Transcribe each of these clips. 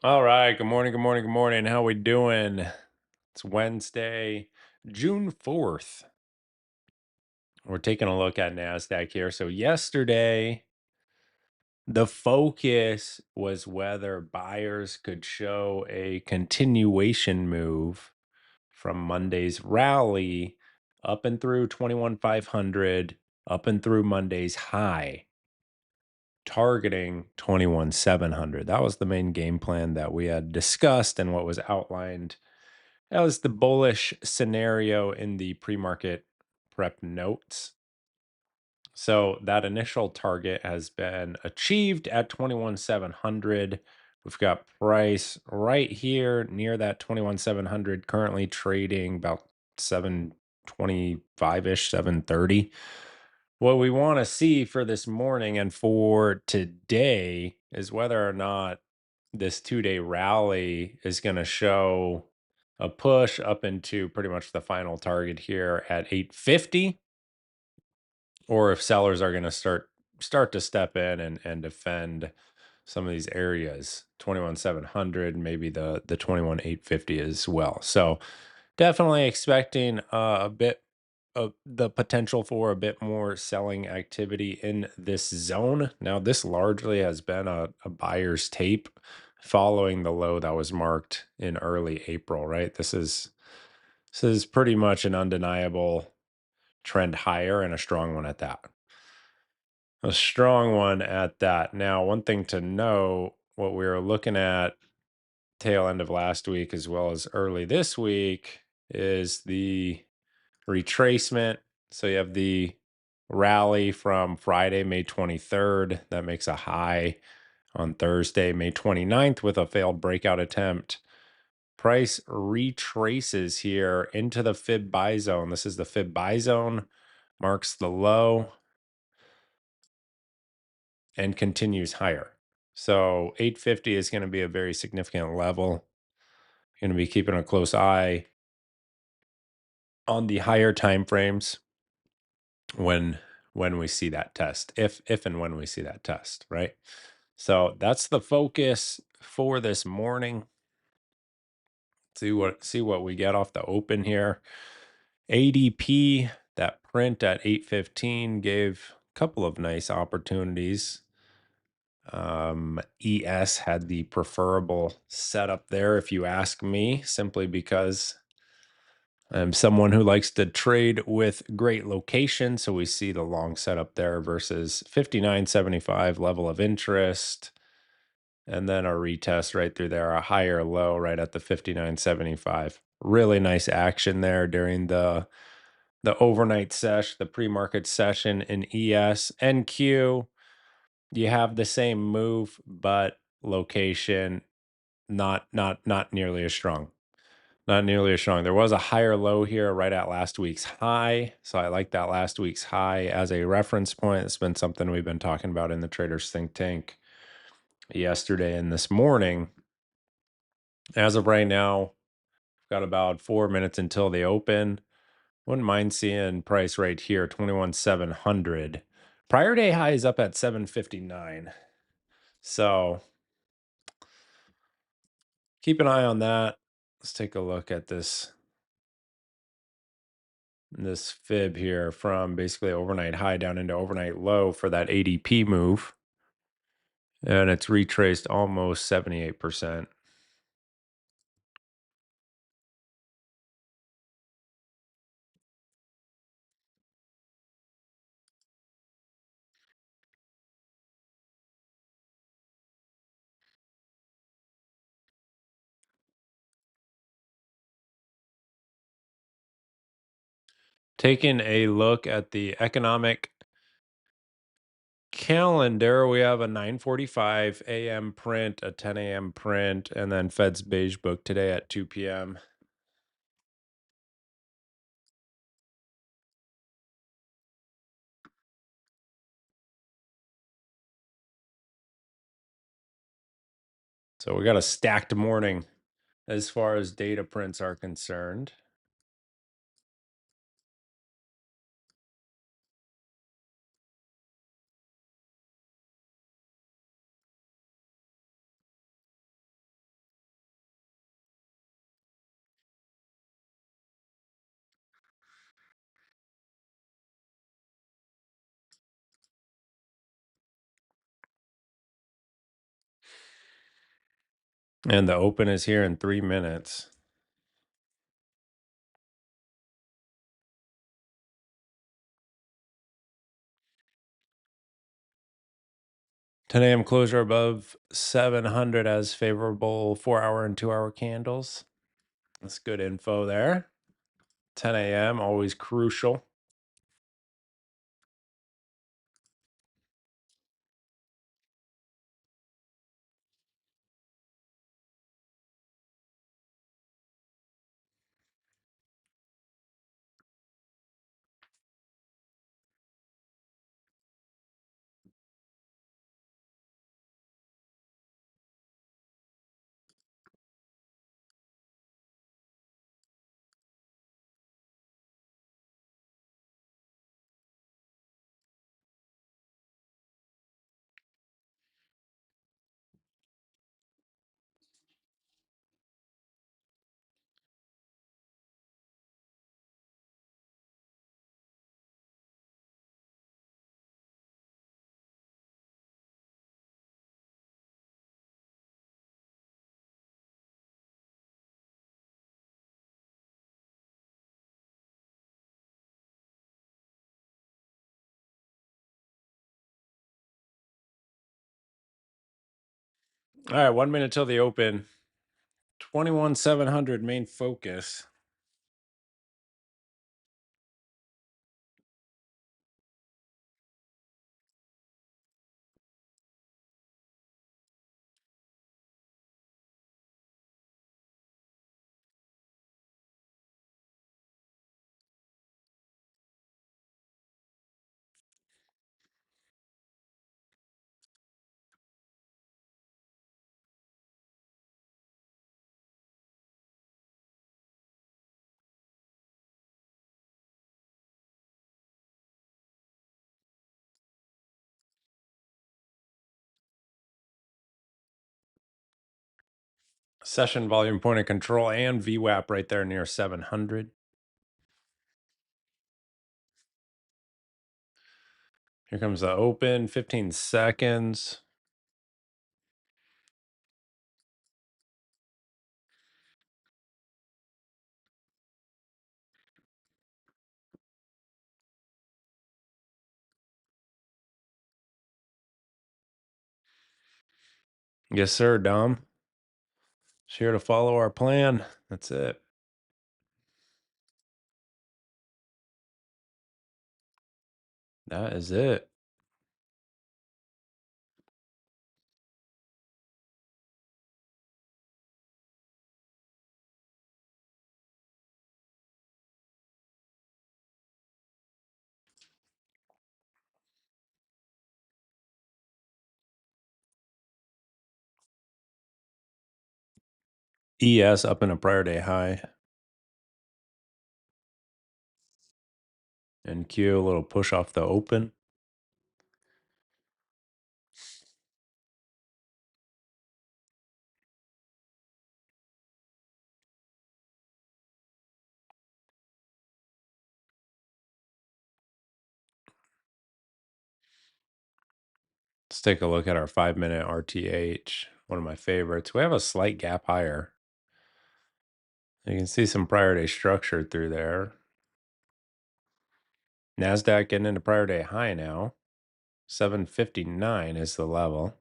All right. Good morning. Good morning. Good morning. How we doing? It's Wednesday, June 4th. We're taking a look at NASDAQ here. So yesterday, the focus was whether buyers could show a continuation move from Monday's rally up and through 21,500, up and through Monday's high, targeting 21,700. That was the main game plan that we had discussed and what was outlined. That was the bullish scenario in the pre-market prep notes. So that initial target has been achieved at 21,700. We've got price right here near that 21,700, currently trading about 725-ish, 730. What we want to see for this morning and for today is whether or not this 2-day rally is going to show a push up into pretty much the final target here at 850, or if sellers are going to start to step in and defend some of these areas, 21,700, maybe the 21,850 as well. So definitely expecting a bit of the potential for a bit more selling activity in this zone. Now, this largely has been a buyer's tape following the low that was marked in early April, right? This is pretty much an undeniable trend higher, and a strong one at that. A strong one at that. Now, one thing to know, what we were looking at tail end of last week as well as early this week is the retracement. So you have the rally from Friday, May 23rd. That makes a high on Thursday, May 29th, with a failed breakout attempt. Price retraces here into the fib buy zone. This is the fib buy zone, marks the low, and continues higher. So 850 is going to be a very significant level. Going to be keeping a close eye on the higher time frames when we see that test, if and when we see that test, right? So that's the focus for this morning. See what we get off the open here. ADP, that print at 815 gave a couple of nice opportunities. ES had the preferable setup there, if you ask me, simply because I'm someone who likes to trade with great location. So we see the long setup there versus 59.75 level of interest. And then a retest right through there, a higher low right at the 59.75. Really nice action there during the overnight sesh, the pre-market session in ES. NQ, you have the same move, but location not nearly as strong. Not nearly as strong. There was a higher low here right at last week's high. So I like that last week's high as a reference point. It's been something we've been talking about in the Traders Think Tank yesterday and this morning. As of right now, got about 4 minutes until the open. Wouldn't mind seeing price right here, 21,700. Prior day high is up at 759. So keep an eye on that. Let's take a look at this fib here from basically overnight high down into overnight low for that ADP move. And it's retraced almost 78%. Taking a look at the economic calendar, we have a 9:45 a.m. print, a 10 a.m. print, and then Fed's beige book today at 2 p.m. So we got a stacked morning as far as data prints are concerned. And the open is here in 3 minutes. Ten a.m. closure above 700 as favorable 4-hour and 2-hour candles. That's good info there. 10 a.m. always crucial. All right, 1 minute till the open. 21,700 main focus. Session volume point of control and VWAP right there near 700. Here comes the open, 15 seconds. Yes, sir, Dom. Just here to follow our plan. That's it. That is it. ES up in a prior day high. NQ, a little push off the open. Let's take a look at our 5-minute RTH, one of my favorites. We have a slight gap higher. You can see some prior day structure through there. NASDAQ getting into prior day high now. 759 is the level.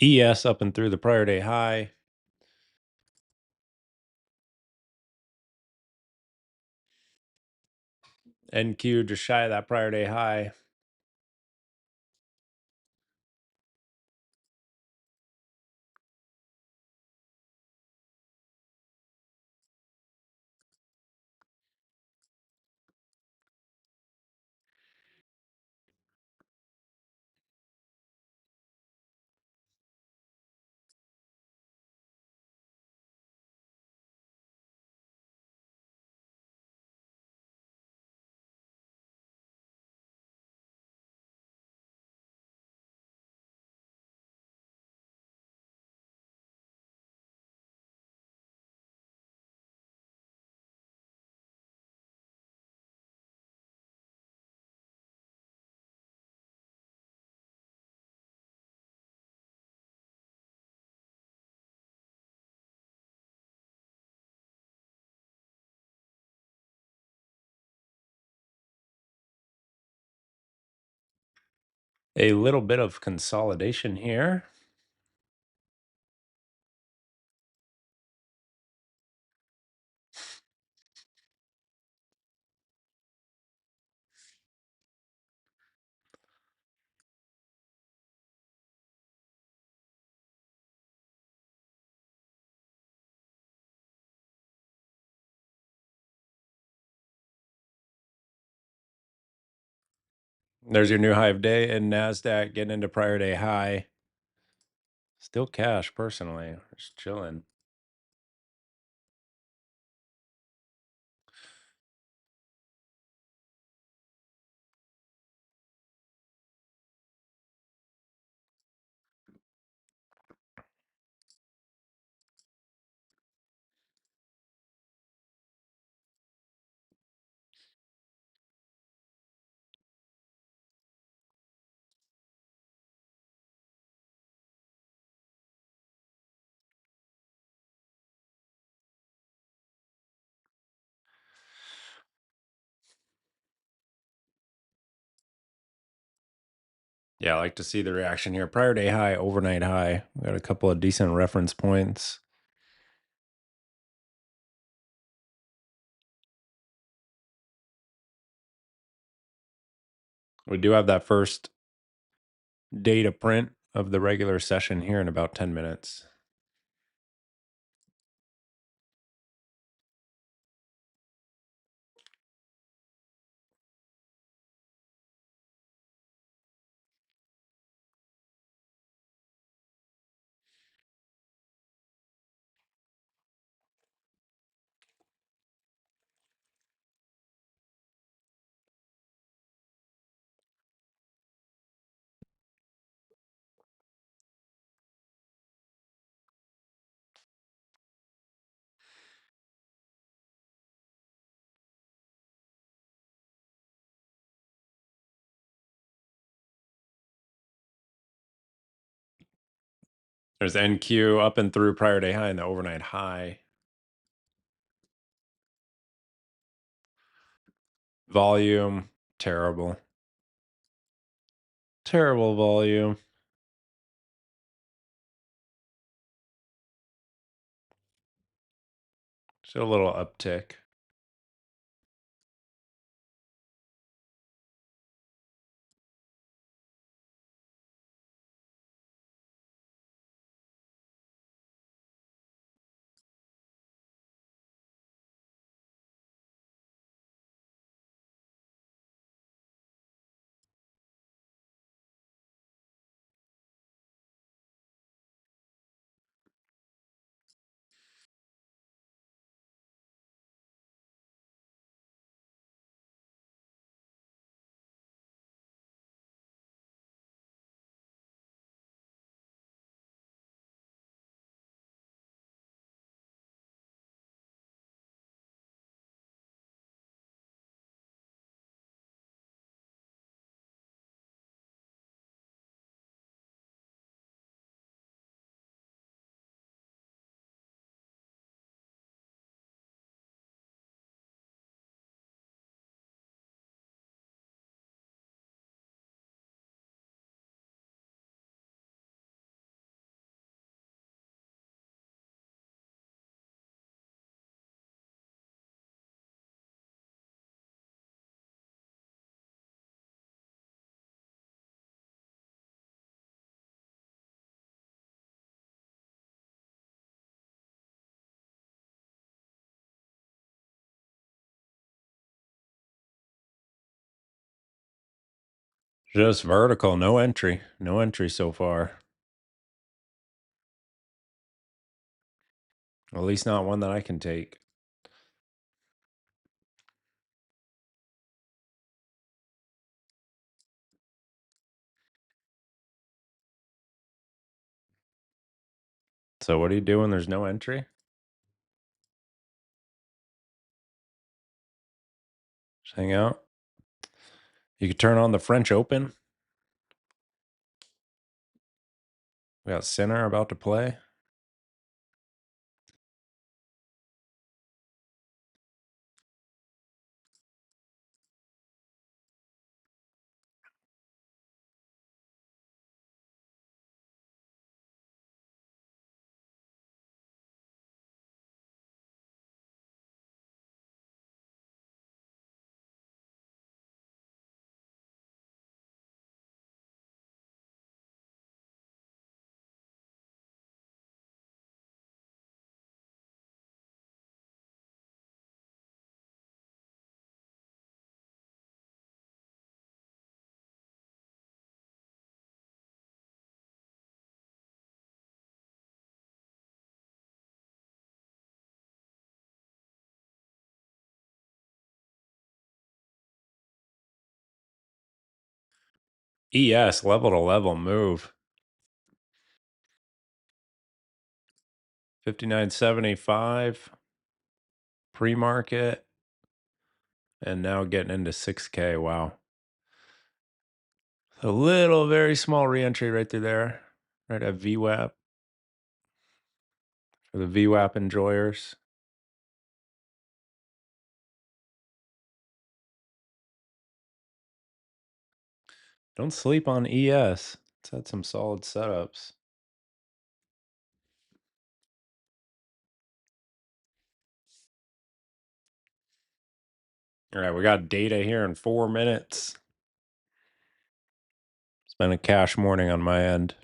ES up and through the prior day high. NQ just shy of that prior day high. A little bit of consolidation here. There's your new high of day, and NASDAQ getting into prior day high. Still cash personally, just chilling. Yeah, I like to see the reaction here. Prior day high, overnight high. We got a couple of decent reference points. We do have that first data print of the regular session here in about 10 minutes. There's NQ up and through prior day high and the overnight high. Volume, terrible. Terrible volume. Just a little uptick. Just vertical, no entry. No entry so far. At least not one that I can take. So what do you do when there's no entry? Just hang out. You could turn on the French Open. We got Sinner about to play. ES level to level move. 59.75 pre-market, and now getting into 6K. Wow. A little very small re-entry right through there. Right at VWAP. For the VWAP enjoyers. Don't sleep on ES. It's had some solid setups. All right, we got data here in 4 minutes. It's been a cash morning on my end.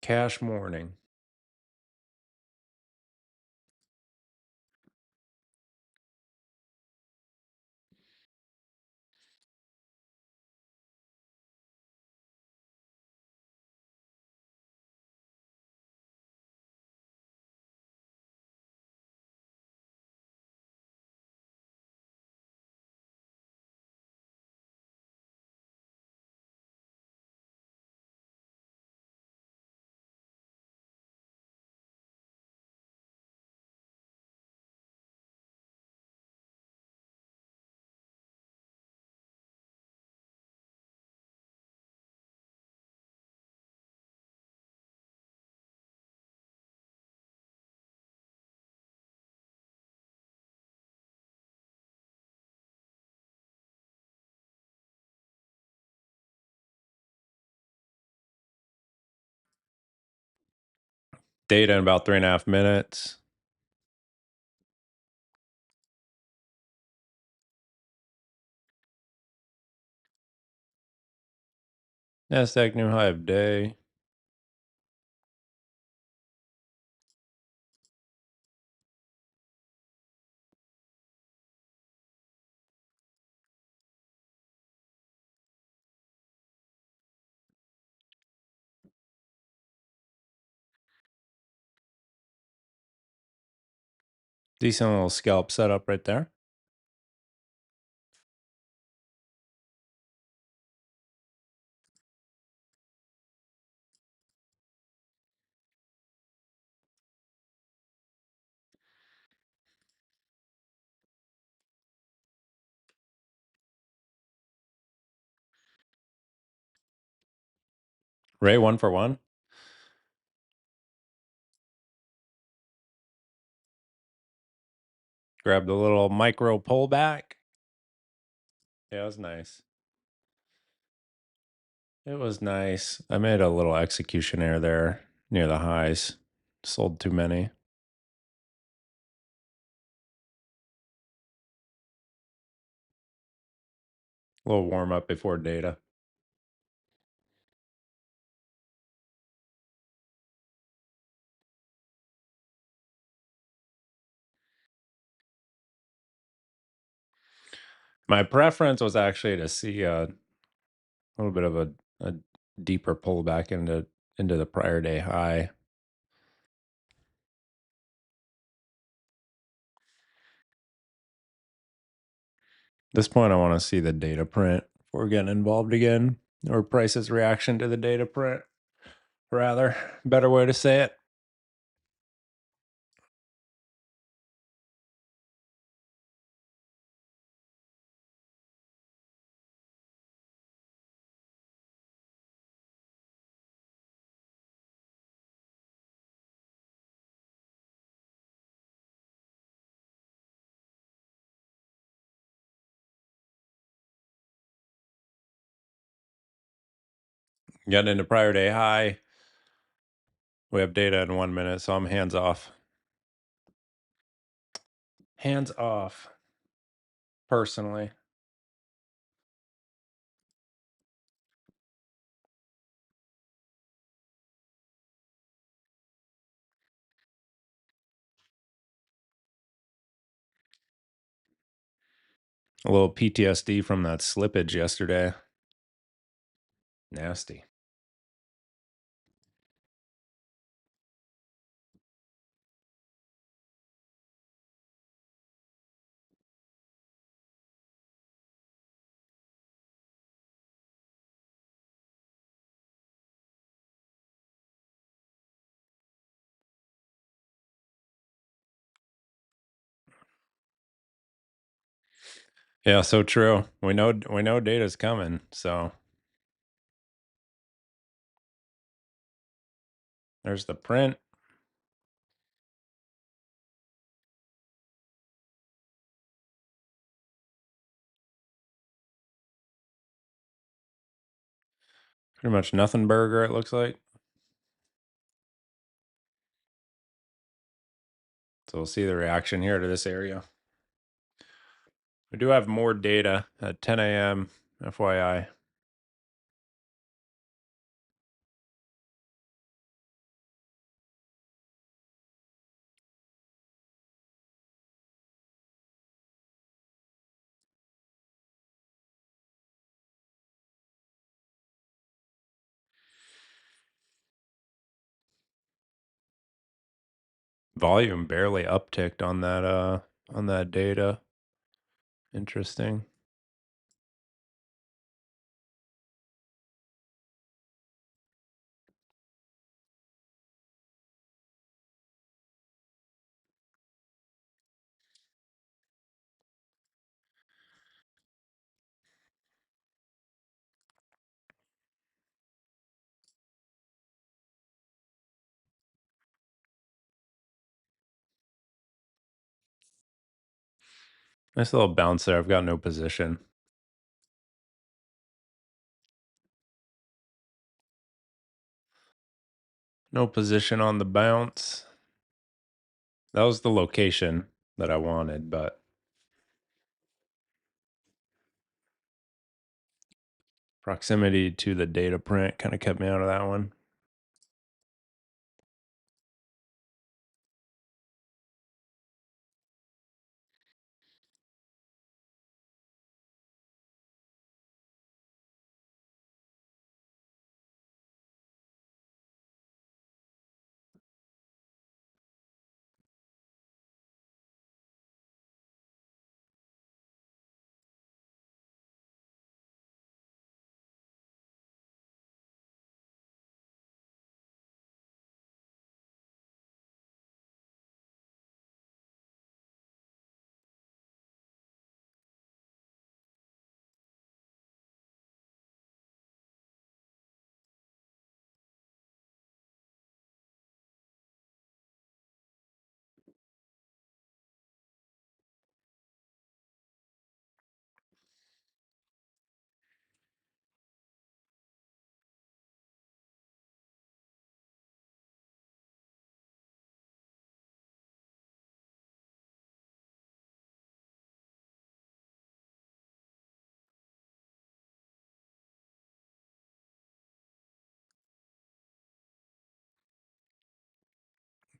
Cash morning. Data in about 3.5 minutes. NASDAQ new high of day. Decent little scalp setup right there. Ray 1 for 1. Grab the little micro pullback. Yeah, it was nice. It was nice. I made a little execution error there near the highs. Sold too many. A little warm up before data. My preference was actually to see a little bit of a deeper pullback into the prior day high. At this point, I want to see the data print before getting involved again, or price's reaction to the data print, rather. Better way to say it. Getting into prior day high. We have data in 1 minute, so I'm hands off. Hands off, personally. A little PTSD from that slippage yesterday. Nasty. Yeah, so true. We know data's coming, so there's the print. Pretty much nothing burger, it looks like. So we'll see the reaction here to this area. We do have more data at 10 a.m. FYI. Volume barely upticked on that data. Interesting. Nice little bounce there. I've got no position. No position on the bounce. That was the location that I wanted, but proximity to the data print kind of kept me out of that one.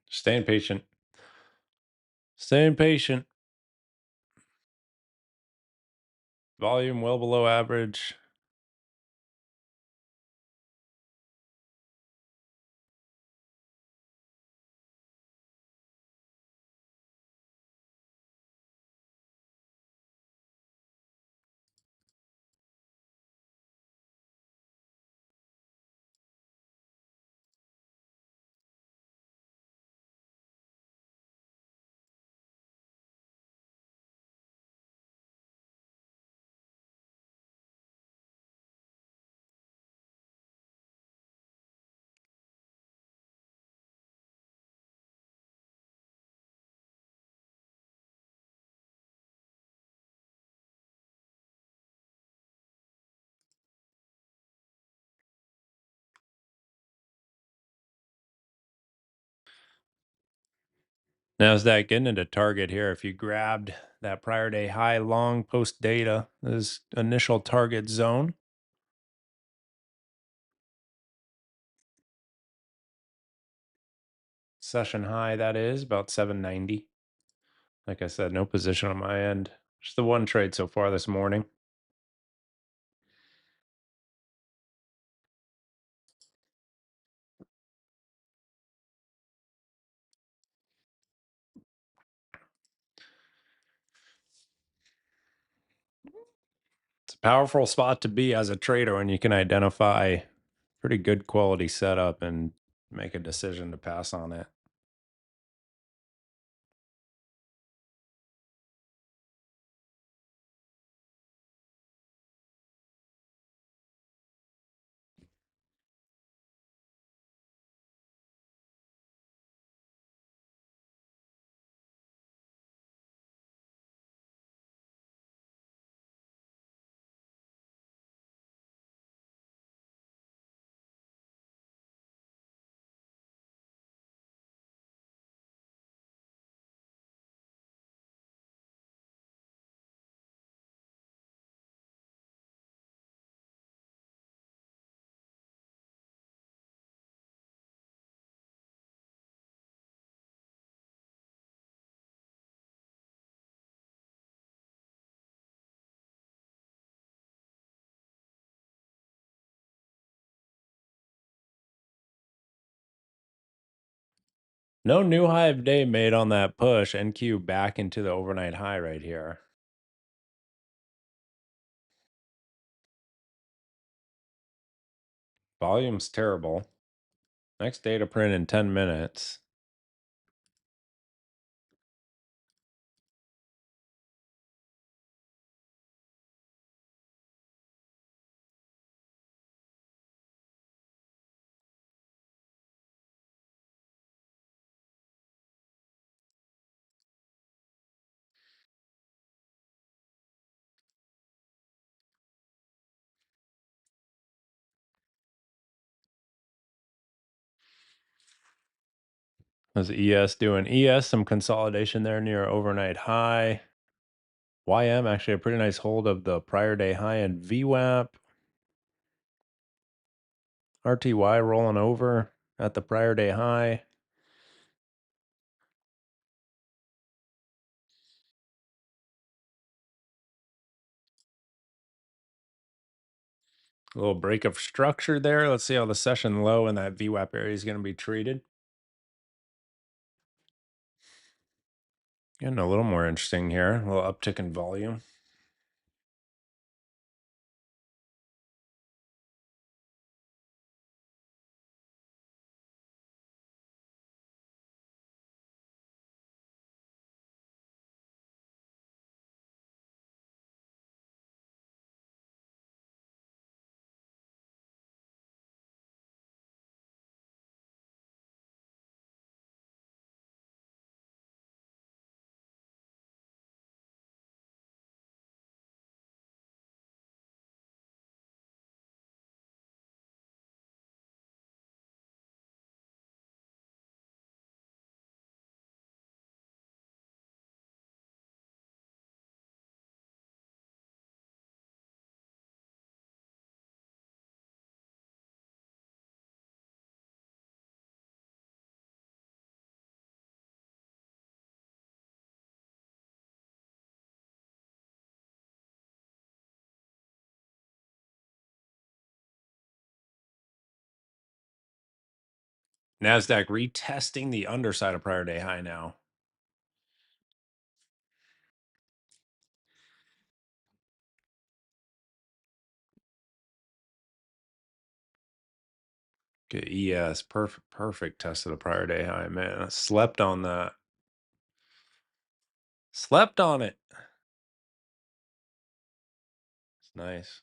Staying patient. Staying patient. Volume well below average. NASDAQ getting into target here. If you grabbed that prior day high long post data, this initial target zone. Session high, that is about 790. Like I said, no position on my end. Just the one trade so far this morning. It's a powerful spot to be as a trader when you can identify pretty good quality setup and make a decision to pass on it. No new high of day made on that push. NQ back into the overnight high right here. Volume's terrible. Next data print in 10 minutes. How's ES doing? ES, some consolidation there near overnight high. YM actually a pretty nice hold of the prior day high in VWAP. RTY rolling over at the prior day high. A little break of structure there. Let's see how the session low in that VWAP area is going to be treated. Getting a little more interesting here. A little uptick in volume. NASDAQ retesting the underside of prior day high now. Okay, ES, perfect test of the prior day high. Man, I slept on that. Slept on it. It's nice.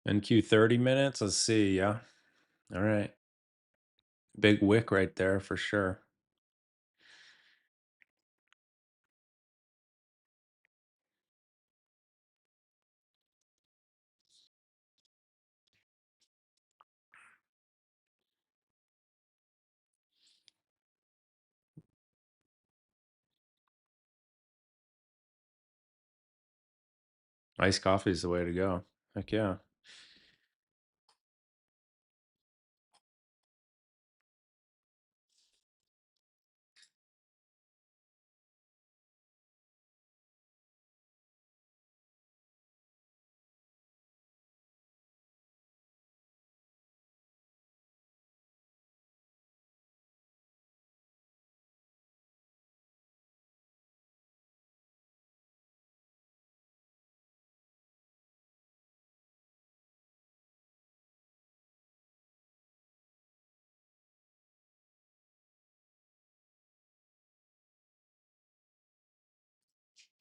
NQ 30 minutes. Let's see. Yeah. All right. Big wick right there for sure. Iced coffee is the way to go. Heck yeah.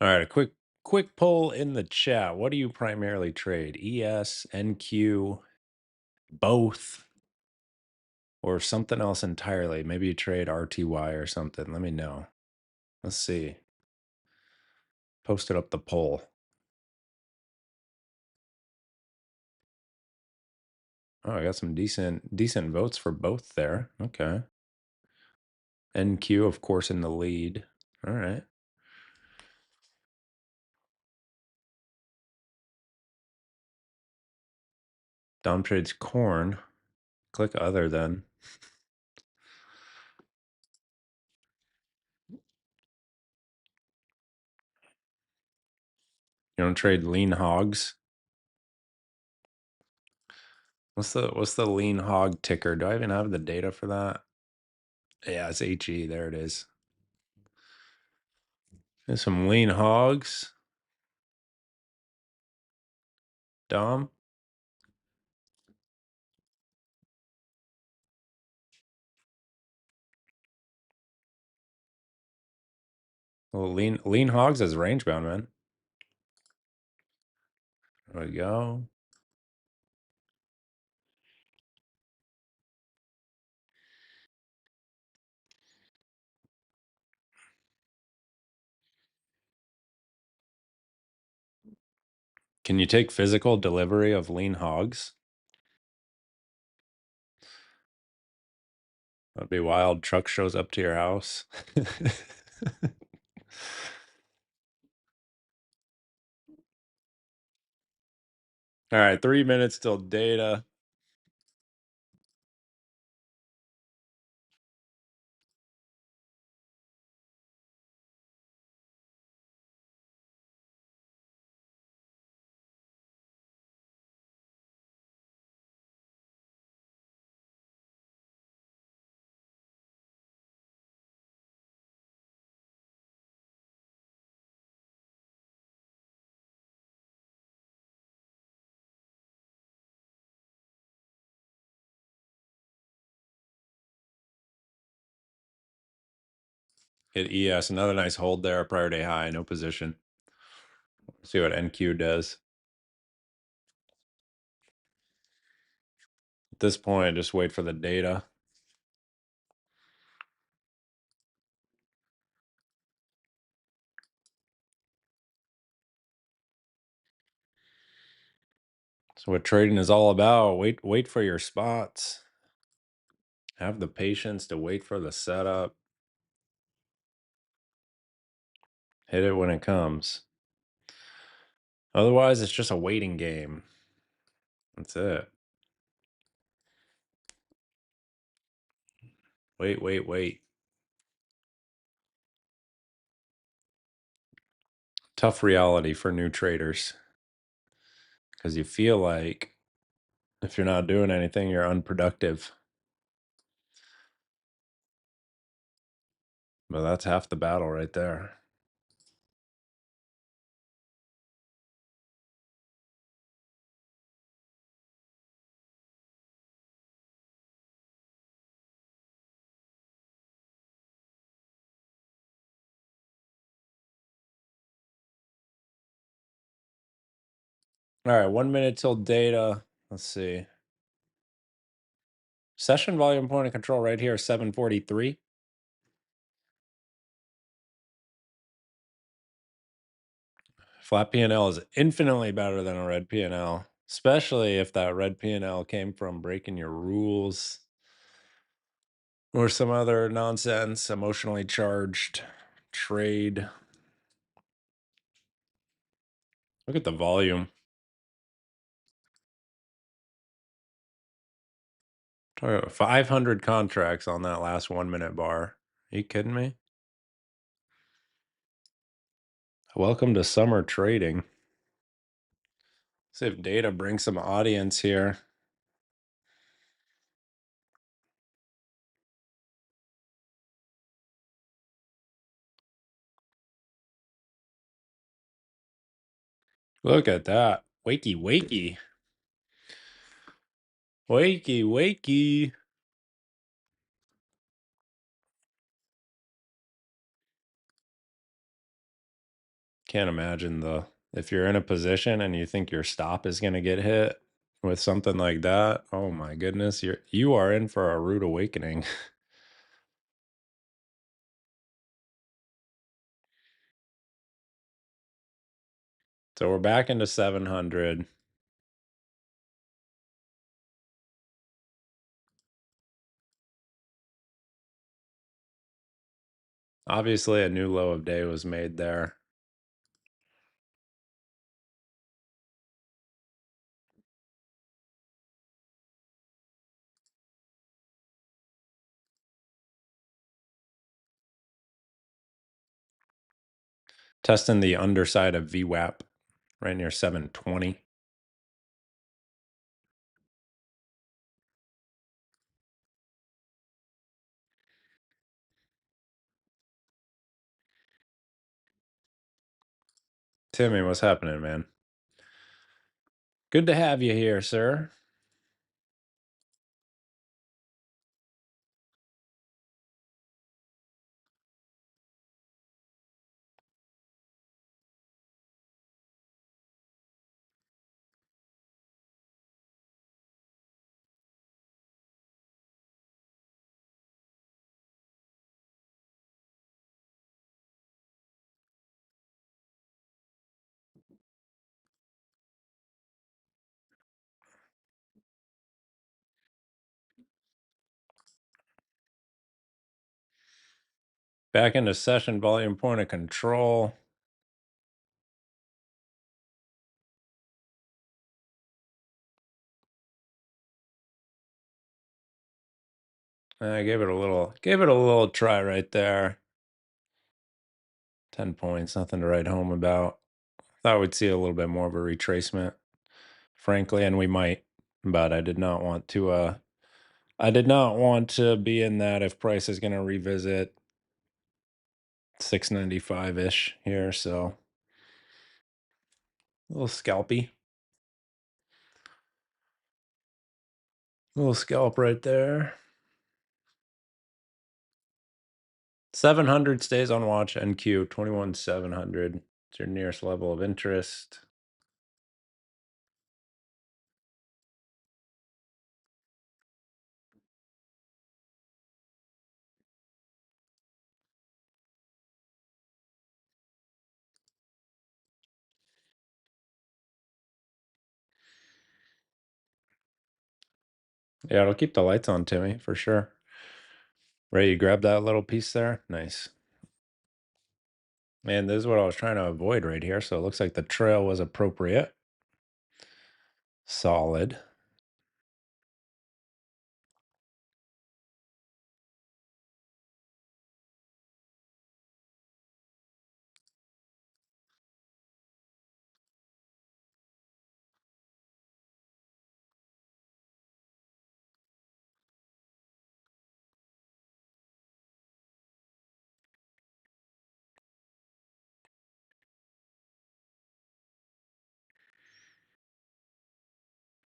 All right, a quick poll in the chat. What do you primarily trade? ES, NQ, both, or something else entirely? Maybe you trade RTY or something. Let me know. Let's see. Posted up the poll. Oh, I got some decent votes for both there. Okay. NQ, of course, in the lead. All right. Dom trades corn. Click other then. You don't trade lean hogs. What's the lean hog ticker? Do I even have the data for that? Yeah, it's HE. There it is. There's some lean hogs. Dom. Well, lean hogs is range bound, man. There we go. Can you take physical delivery of lean hogs? That'd be wild. Truck shows up to your house. All right, 3 minutes till data. Hit ES. Another nice hold there. Prior day high. No position. See what NQ does. At this point, just wait for the data. That's what trading is all about. Wait for your spots. Have the patience to wait for the setup. Hit it when it comes. Otherwise, it's just a waiting game. That's it. Wait, wait, wait. Tough reality for new traders because you feel like if you're not doing anything, you're unproductive. But that's half the battle right there. All right, 1 minute till data. Let's see. Session volume point of control right here, 743. Flat P&L is infinitely better than a red P&L, especially if that red P&L came from breaking your rules or some other nonsense, emotionally charged trade. Look at the volume. 500 contracts on that last 1 minute bar. Are you kidding me? Welcome to summer trading. See if data brings some audience here. Look at that. Wakey, wakey. Wakey, wakey. Can't imagine if you're in a position and you think your stop is going to get hit with something like that. Oh my goodness, you are in for a rude awakening. So we're back into 700. Obviously, a new low of day was made there. Testing the underside of VWAP right near 720. Timmy, what's happening, man? Good to have you here, sir. Back into session volume point of control. I gave it a little try right there. 10 points, nothing to write home about. Thought we'd see a little bit more of a retracement, frankly, and we might, but I did not want to be in that if price is going to revisit 695-ish here, so a little scalpy. A little scalp right there. 700 stays on watch. NQ 21,700. It's your nearest level of interest. Yeah, it'll keep the lights on, Timmy, for sure. Ray, you grab that little piece there? Nice. Man, this is what I was trying to avoid right here. So it looks like the trail was appropriate. Solid.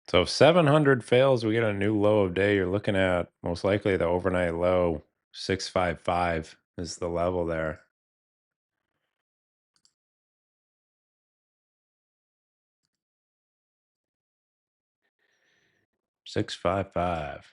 So if 700 fails, we get a new low of day. You're looking at most likely the overnight low 655 is the level there. 655.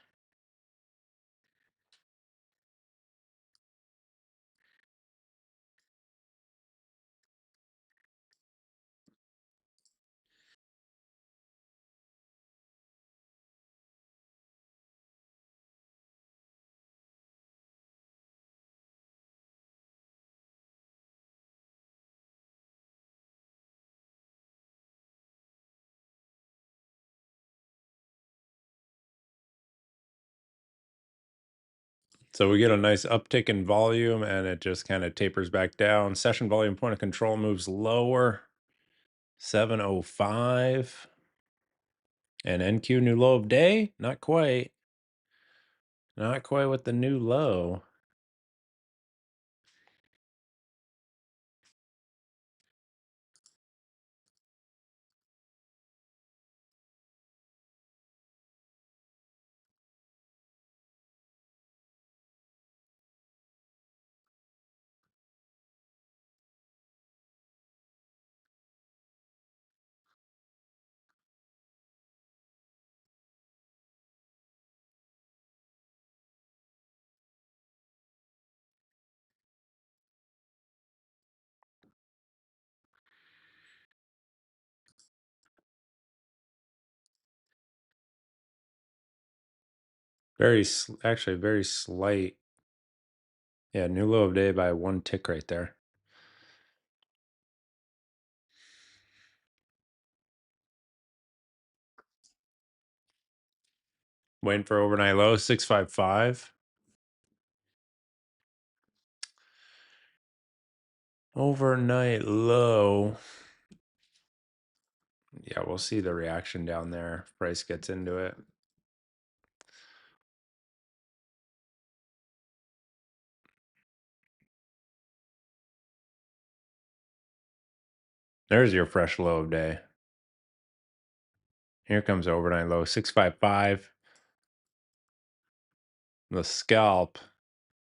So we get a nice uptick in volume and it just kind of tapers back down. Session volume point of control moves lower, 705. And NQ new low of day? Not quite. Not quite with the new low. Actually very slight. Yeah, new low of day by one tick right there. Waiting for overnight low, 655. Overnight low. Yeah, we'll see the reaction down there if price gets into it. There's your fresh low of day. Here comes overnight low, 655. The scalp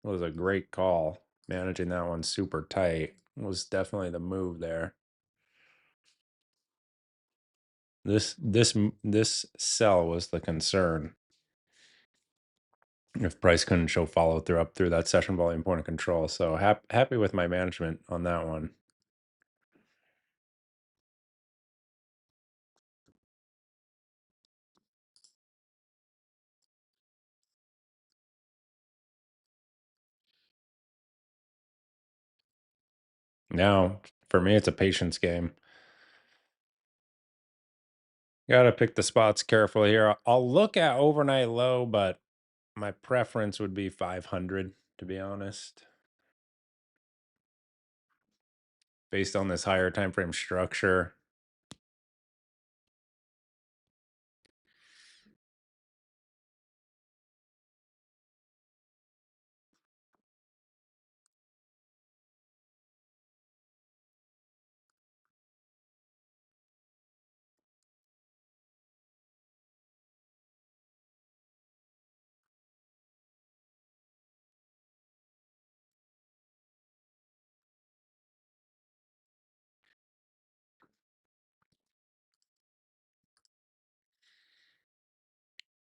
was a great call. Managing that one super tight was definitely the move there. This sell was the concern. If price couldn't show follow through up through that session volume point of control. So happy with my management on that one. Now, for me, it's a patience game. Got to pick the spots carefully here. I'll look at overnight low, but my preference would be 500, to be honest. Based on this higher time frame structure.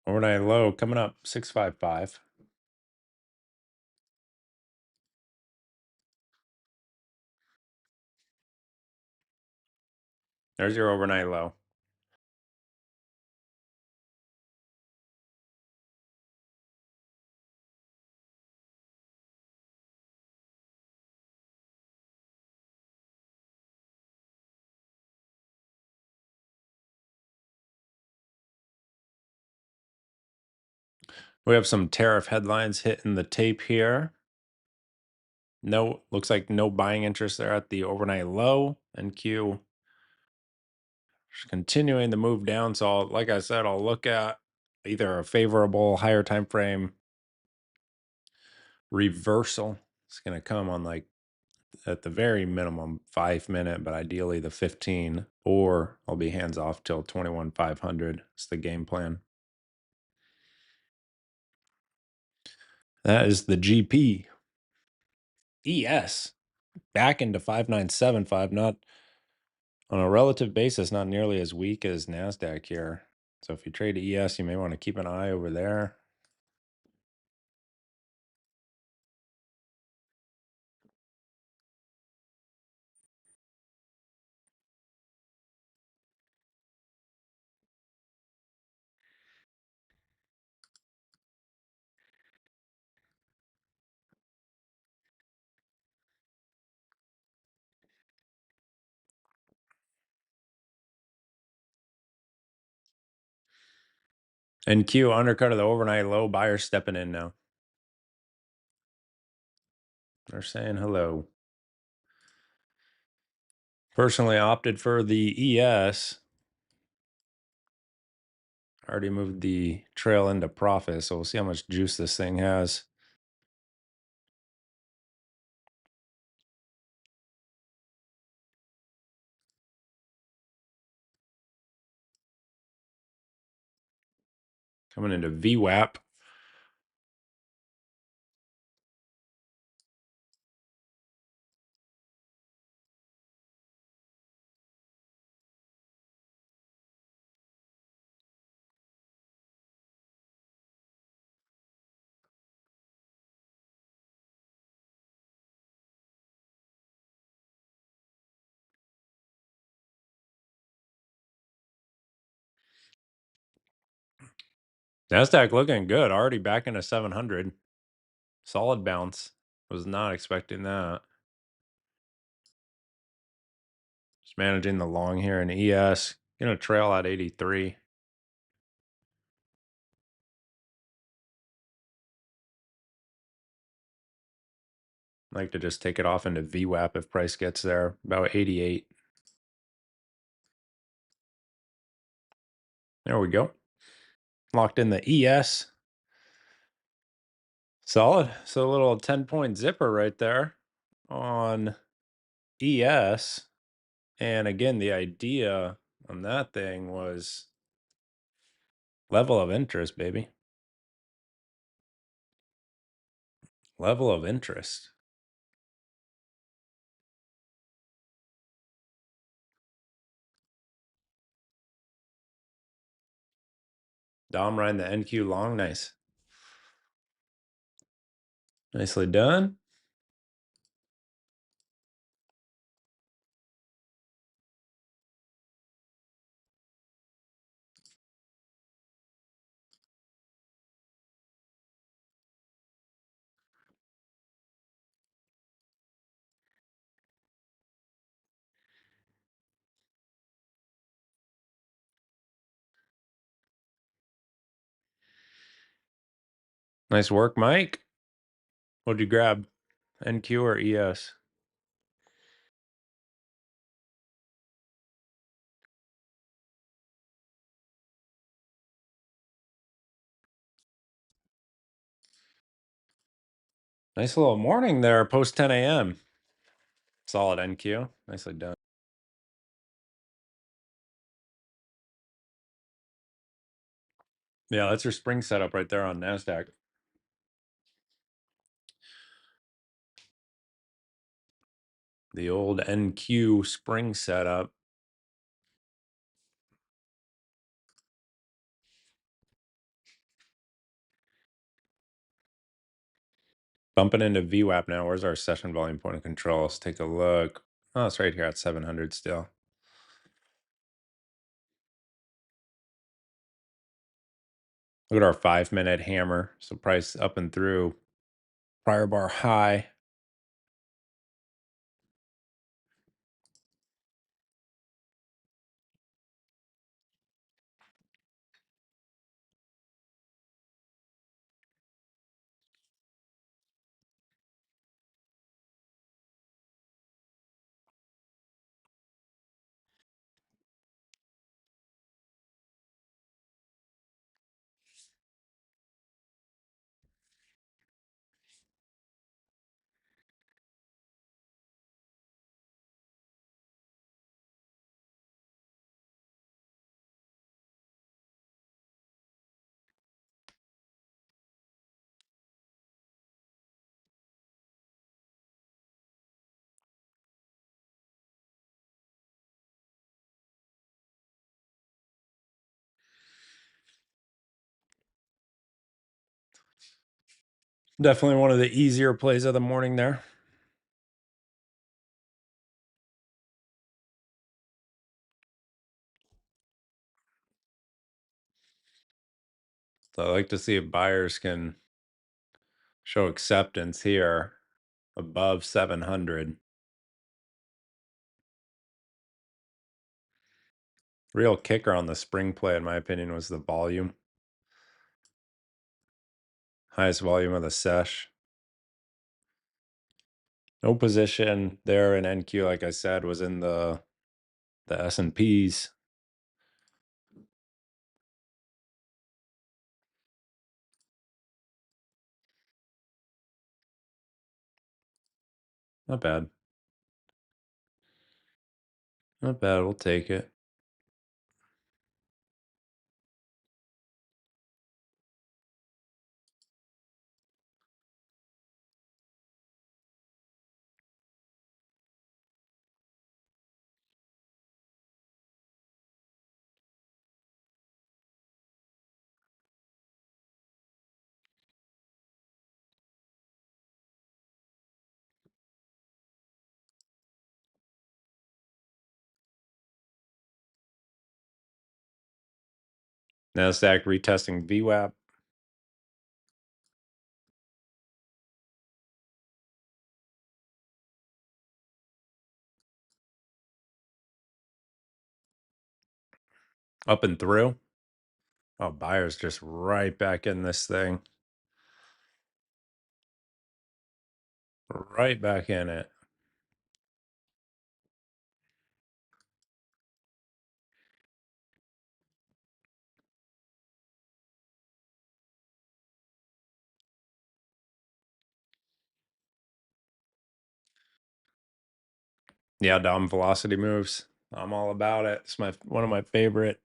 Overnight low coming up, 655. There's your overnight low. We have some tariff headlines hitting the tape here. No, looks like no buying interest there at the overnight low. NQ just continuing to move down. So, like I said, I'll look at either a favorable higher time frame reversal. It's going to come on like at the very minimum 5 minute, but ideally the 15, or I'll be hands off till 21,500. It's the game plan. That is the GP. ES back into 5975, not on a relative basis, not nearly as weak as NASDAQ here. So if you trade ES, you may want to keep an eye over there. NQ undercut of the overnight low, buyers stepping in now. They're saying hello. Personally opted for the ES. Already moved the trail into profit, so we'll see how much juice this thing has. Coming into VWAP. NASDAQ looking good. Already back into 700. Solid bounce. Was not expecting that. Just managing the long here in ES. Gonna trail at 83. Like to just take it off into VWAP if price gets there. About 88. There we go. Locked in the ES. Solid. So a little 10-point zipper right there on ES. And again, the idea on that thing was level of interest, baby. Level of interest. Dom riding the NQ long. Nice. Nicely done. Nice work, Mike. What'd you grab? NQ or ES? Nice little morning there, post 10 a.m. Solid NQ. Nicely done. Yeah, that's your spring setup right there on NASDAQ. The old NQ spring setup. Bumping into VWAP now. Where's our session volume point of control? Let's take a look. Oh, it's right here at 700 still. Look at our 5-minute hammer. So price up and through prior bar high. Definitely one of the easier plays of the morning there. So I like to see if buyers can show acceptance here above 700. Real kicker on the spring play, in my opinion, was the volume. Highest volume of the sesh. No position there in NQ, like I said, was in the S&Ps. Not bad. Not bad. We'll take it. NASDAQ retesting VWAP. Up and through. Oh, buyers just right back in this thing. Right back in it. Yeah, Dom velocity moves. I'm all about it. It's one of my favorite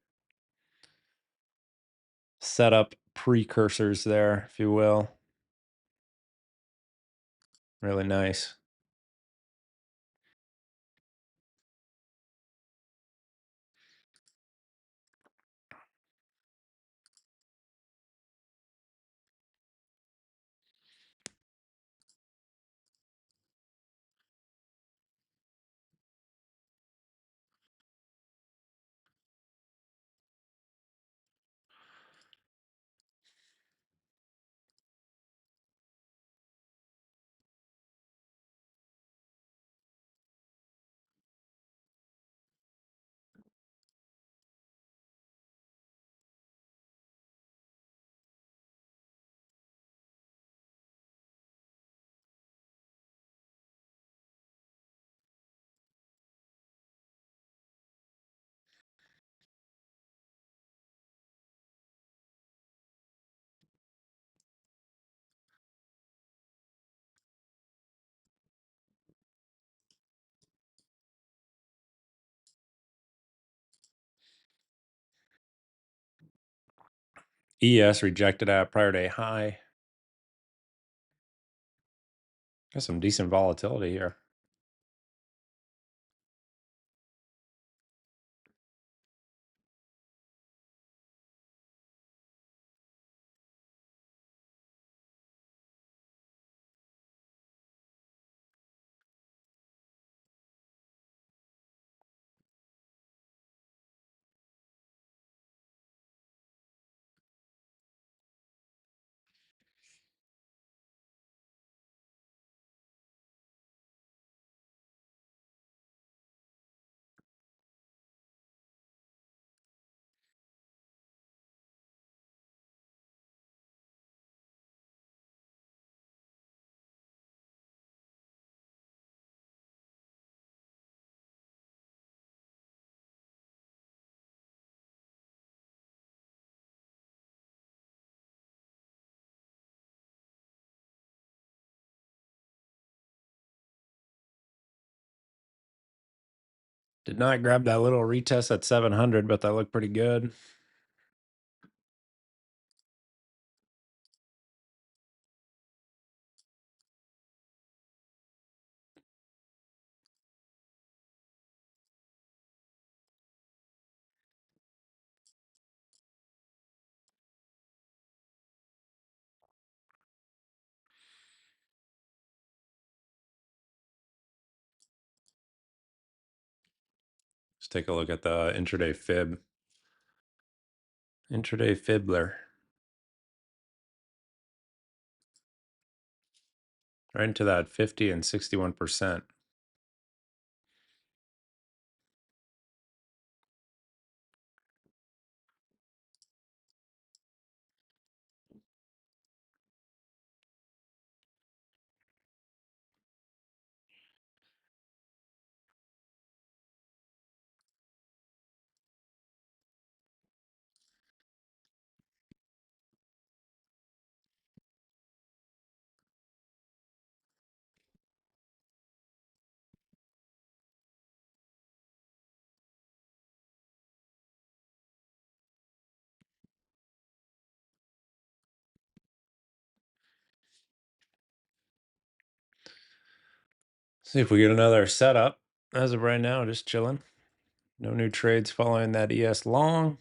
setup precursors there, if you will. Really nice. ES rejected at prior day high. Got some decent volatility here. Did not grab that little retest at 700, but that looked pretty good. Let's take a look at the intraday fib. Intraday fibbler. Right into that 50 and 61%. See if we get another setup. As of right now, just chilling. No new trades following that ES long.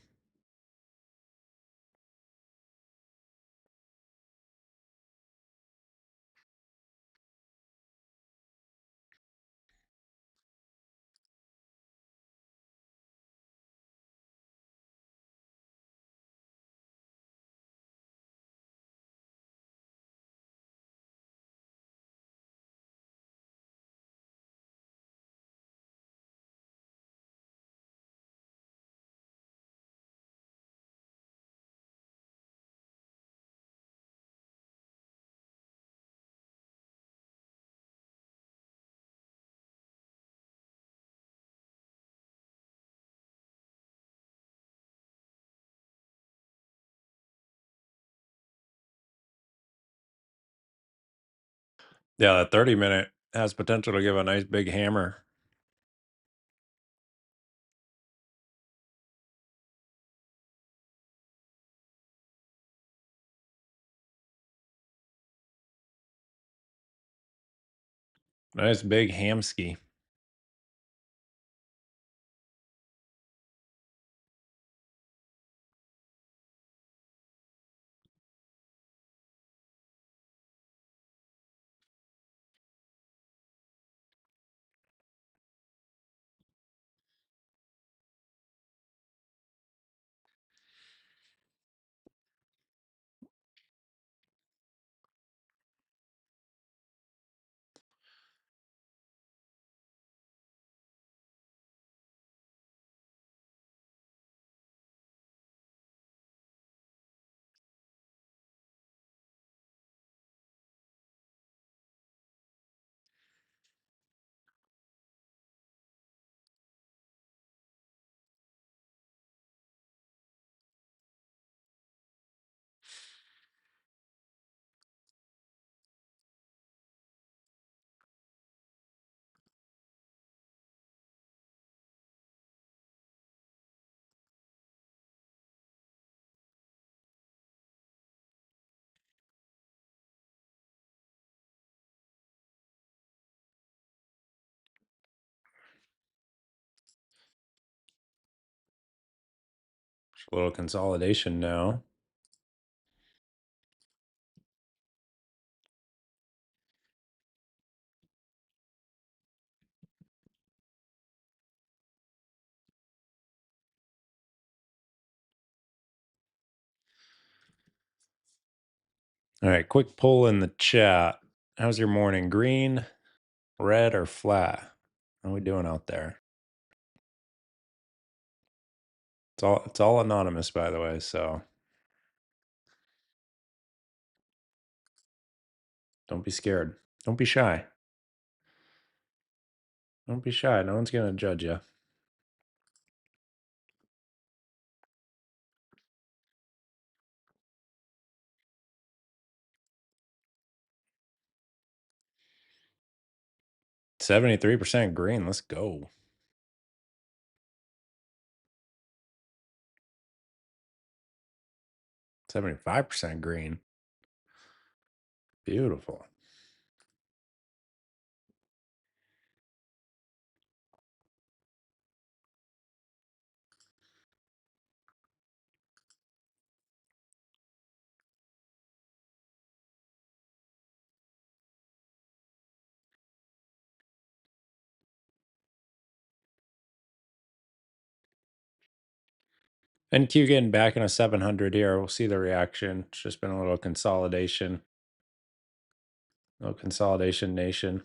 Yeah, that 30-minute has potential to give a nice big hammer. Nice big hamski. Just a little consolidation now. All right, quick poll in the chat. How's your morning? Green, red, or flat? How we doing out there? It's all anonymous, by the way, so don't be scared. Don't be shy. Don't be shy. No one's gonna judge you. $73% green. Let's go. 75% green. Beautiful. NQ getting back in a 700 here. We'll see the reaction. It's just been a little consolidation. Little consolidation nation.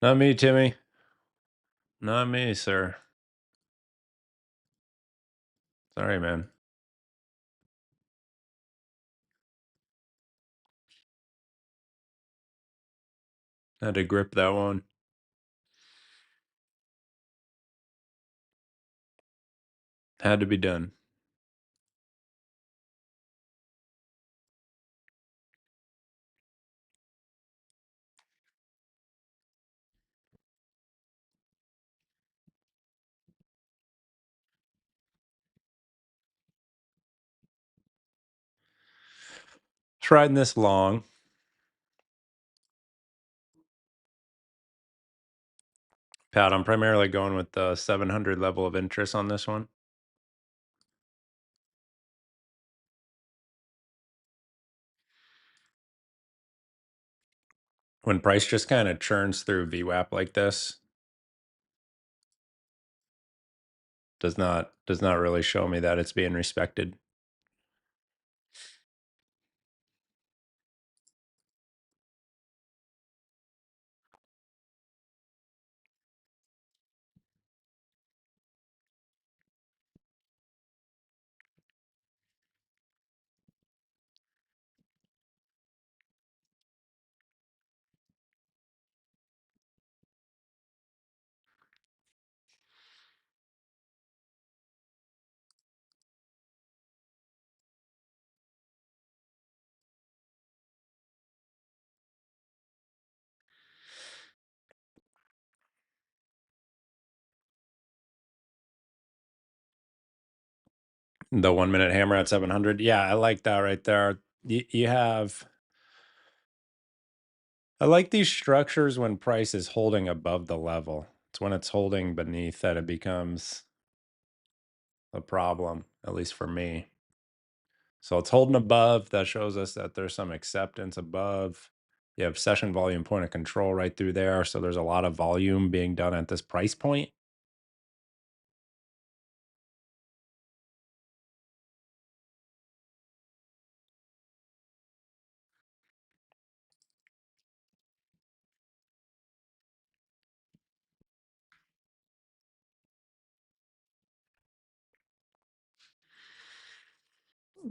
Not me, Timmy. Not me, sir. Sorry, man. Had to grip that one. Had to be done. Tried this long. Pat, I'm primarily going with the 700 level of interest on this one. When price just kind of churns through VWAP like this, does not really show me that it's being respected. The 1 minute hammer at 700. Yeah, I like that right there. You have, I like these structures when price is holding above the level. It's when it's holding beneath that it becomes a problem, at least for me. So it's holding above. That shows us that there's some acceptance above. You have session volume point of control right through there. So there's a lot of volume being done at this price point.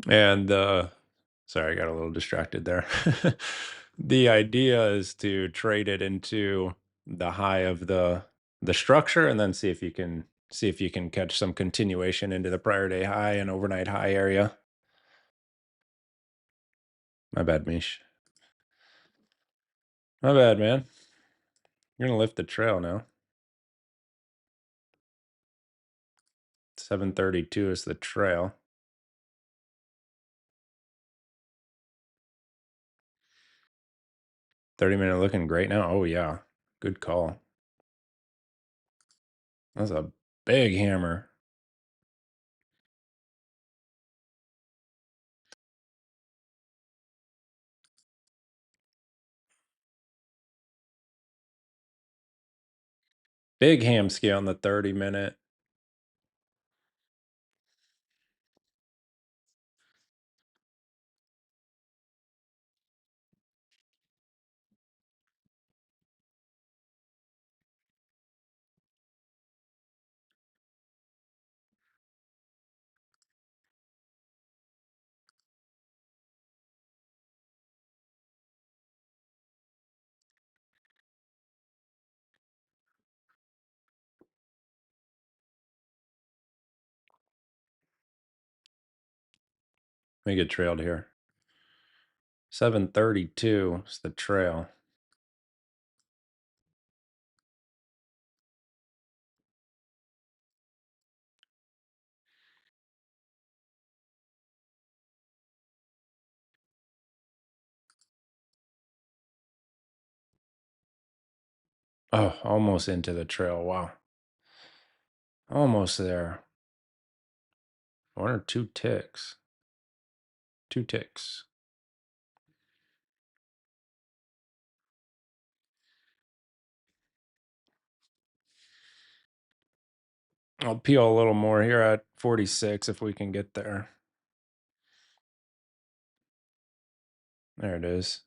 And sorry, I got a little distracted there. The idea is to trade it into the high of the structure and then see if you can catch some continuation into the prior day high and overnight high area. My bad, Mish. My bad, man. You're gonna lift the trail now. 732 is the trail. 30-minute looking great now. Oh yeah. Good call. That's a big hammer. Big ham scale on the 30-minute. Let me get trailed here. 732 is the trail. Oh, almost into the trail. Wow. Almost there. One or two ticks. 2 ticks. I'll peel a little more here at 46 if we can get there. There it is.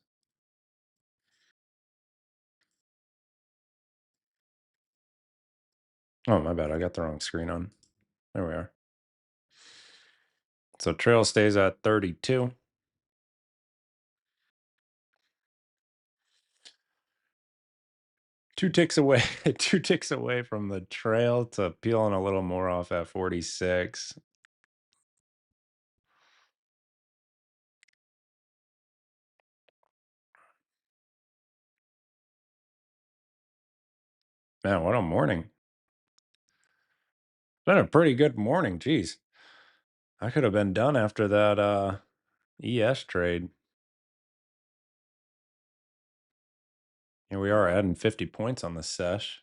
Oh, my bad. I got the wrong screen on. There we are. So trail stays at 32. 2 ticks away, 2 ticks away from the trail to peeling a little more off at 46. Man, what a morning. Been a pretty good morning. Geez. I could have been done after that ES trade. Here we are adding 50 points on the sesh.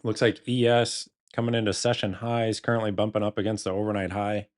Looks like ES coming into session highs, currently bumping up against the overnight high.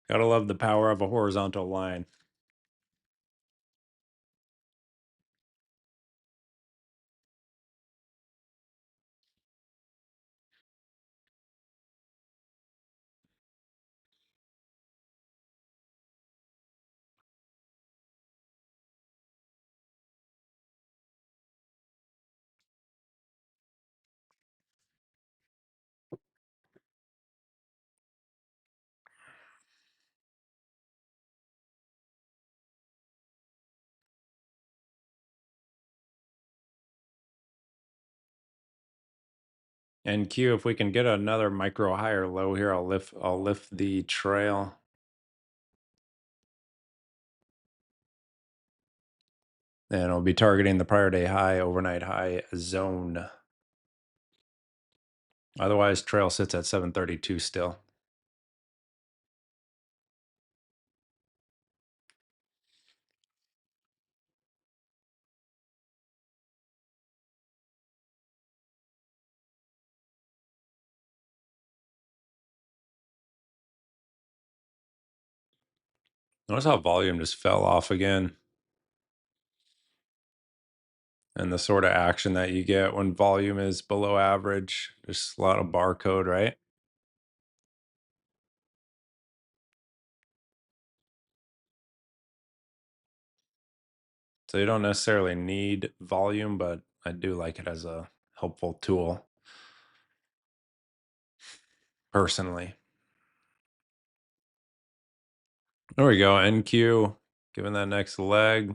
Gotta love the power of a horizontal line. NQ, if we can get another micro higher low here, I'll lift the trail. And I'll be targeting the prior day high, overnight high zone. Otherwise, trail sits at 732 still. Notice how volume just fell off again. And the sort of action that you get when volume is below average. Just a lot of barcode, right? So you don't necessarily need volume, but I do like it as a helpful tool personally. There we go. NQ, giving that next leg.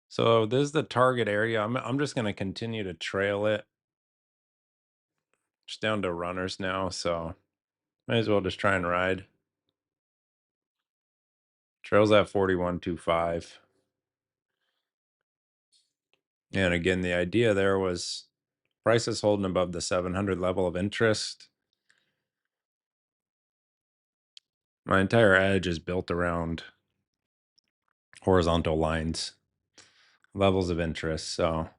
So this is the target area. I'm just going to continue to trail it. Just down to runners now, so might as well just try and ride. Trails at 41.25. And again, the idea there was prices holding above the 700 level of interest. My entire edge is built around horizontal lines, levels of interest, so,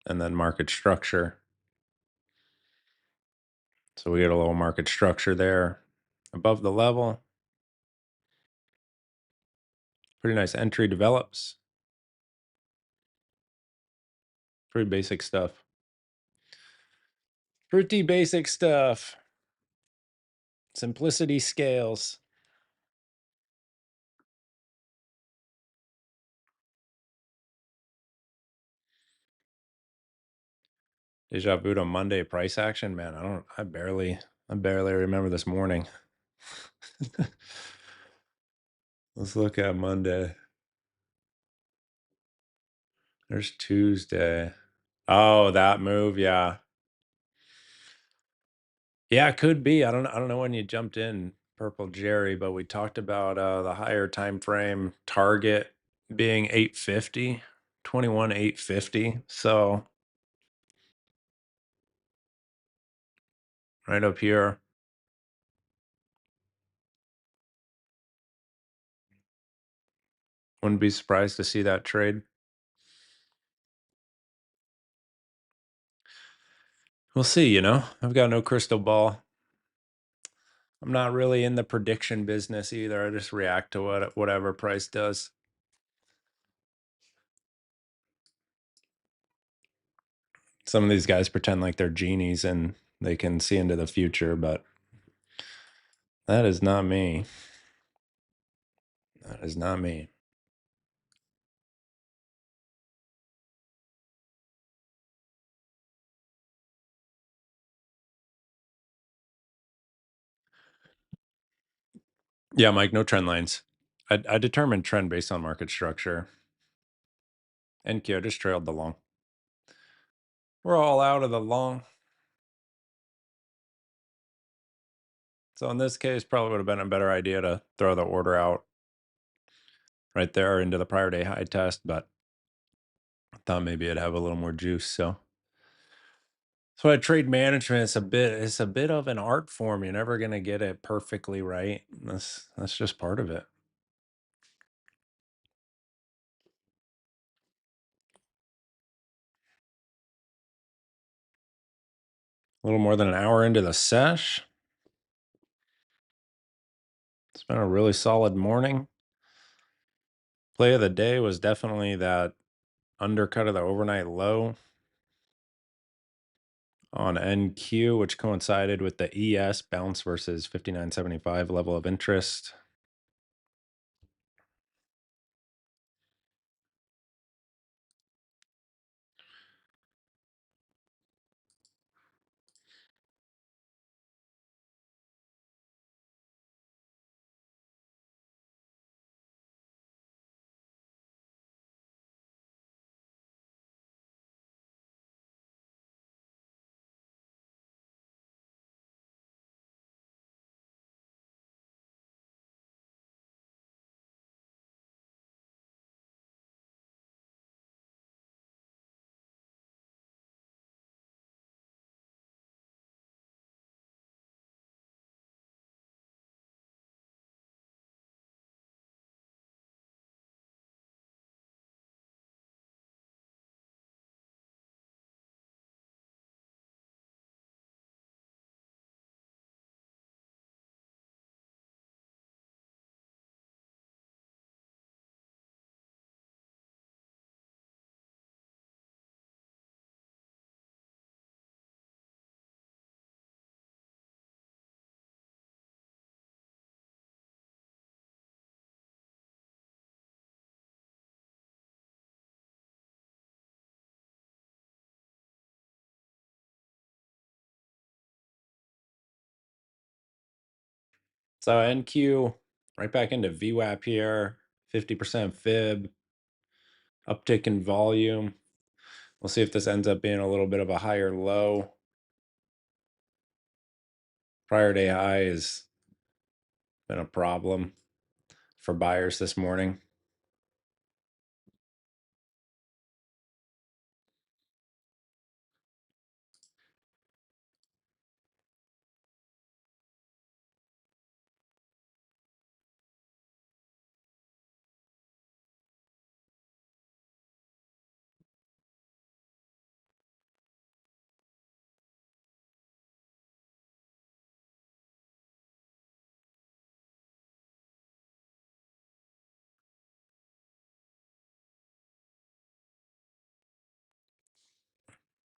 and then market structure. So we get a little market structure there above the level. Pretty nice entry develops. Pretty basic stuff. Pretty basic stuff. Simplicity scales. Deja vu to Monday price action, man. I barely remember this morning. Let's look at Monday. There's Tuesday. Oh, that move, yeah. Yeah, it could be. I don't know when you jumped in, Purple Jerry, but we talked about the higher time frame target being 850, 850. So right up here. Wouldn't be surprised to see that trade. We'll see, I've got no crystal ball. I'm not really in the prediction business either. I just react to whatever price does. Some of these guys pretend like they're genies and they can see into the future, but that is not me. That is not me. Yeah, Mike, no trend lines. I determined trend based on market structure. NQ just trailed the long. We're all out of the long. So in this case, probably would have been a better idea to throw the order out right there into the prior day high test, but I thought maybe it'd have a little more juice. So trade management it's a bit of an art form. You're never gonna get it perfectly right. That's just part of it. A little more than an hour into the sesh. It's been a really solid morning. Play of the day was definitely that undercut of the overnight low on NQ, which coincided with the ES bounce versus 59.75 level of interest. So NQ right back into VWAP here, 50% fib, uptick in volume. We'll see if this ends up being a little bit of a higher low. Prior day high has been a problem for buyers this morning.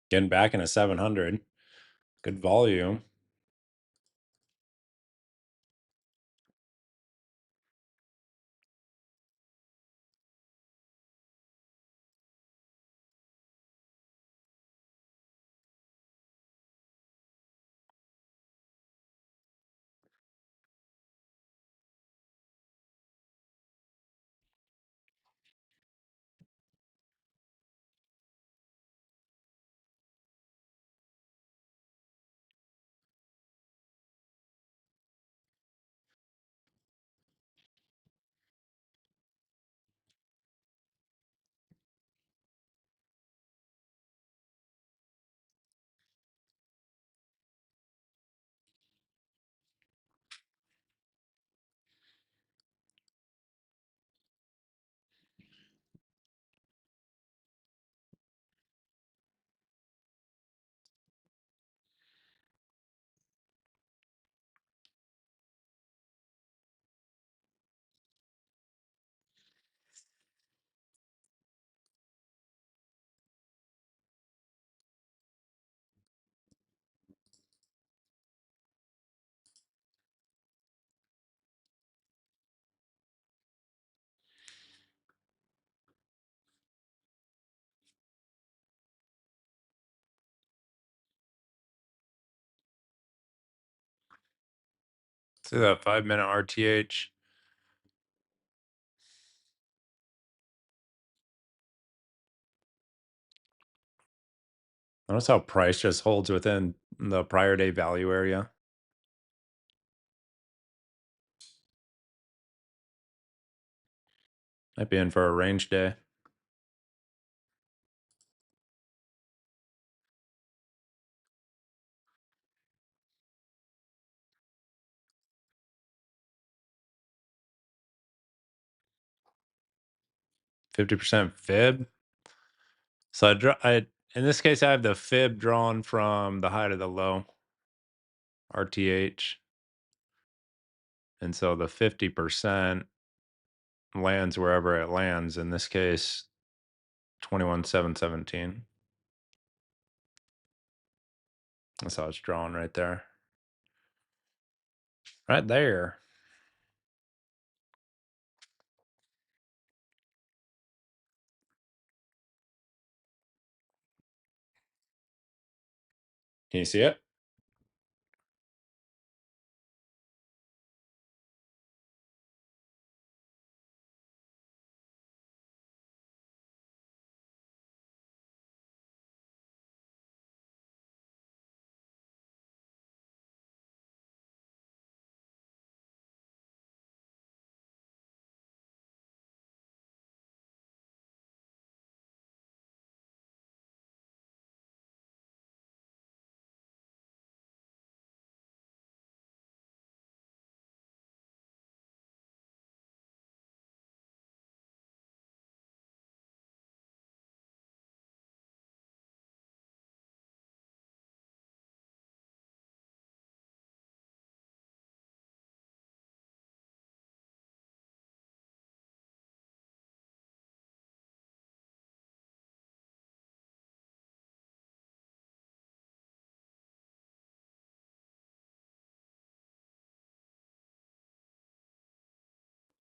Getting back into 700. Good volume. See that 5-minute RTH. Notice how price just holds within the prior day value area. Might be in for a range day. %50 fib. So in this case, I have the fib drawn from the high to the low, RTH. And so the 50% lands wherever it lands. In this case, 21,717. That's how it's drawn right there. Right there. Can you see it?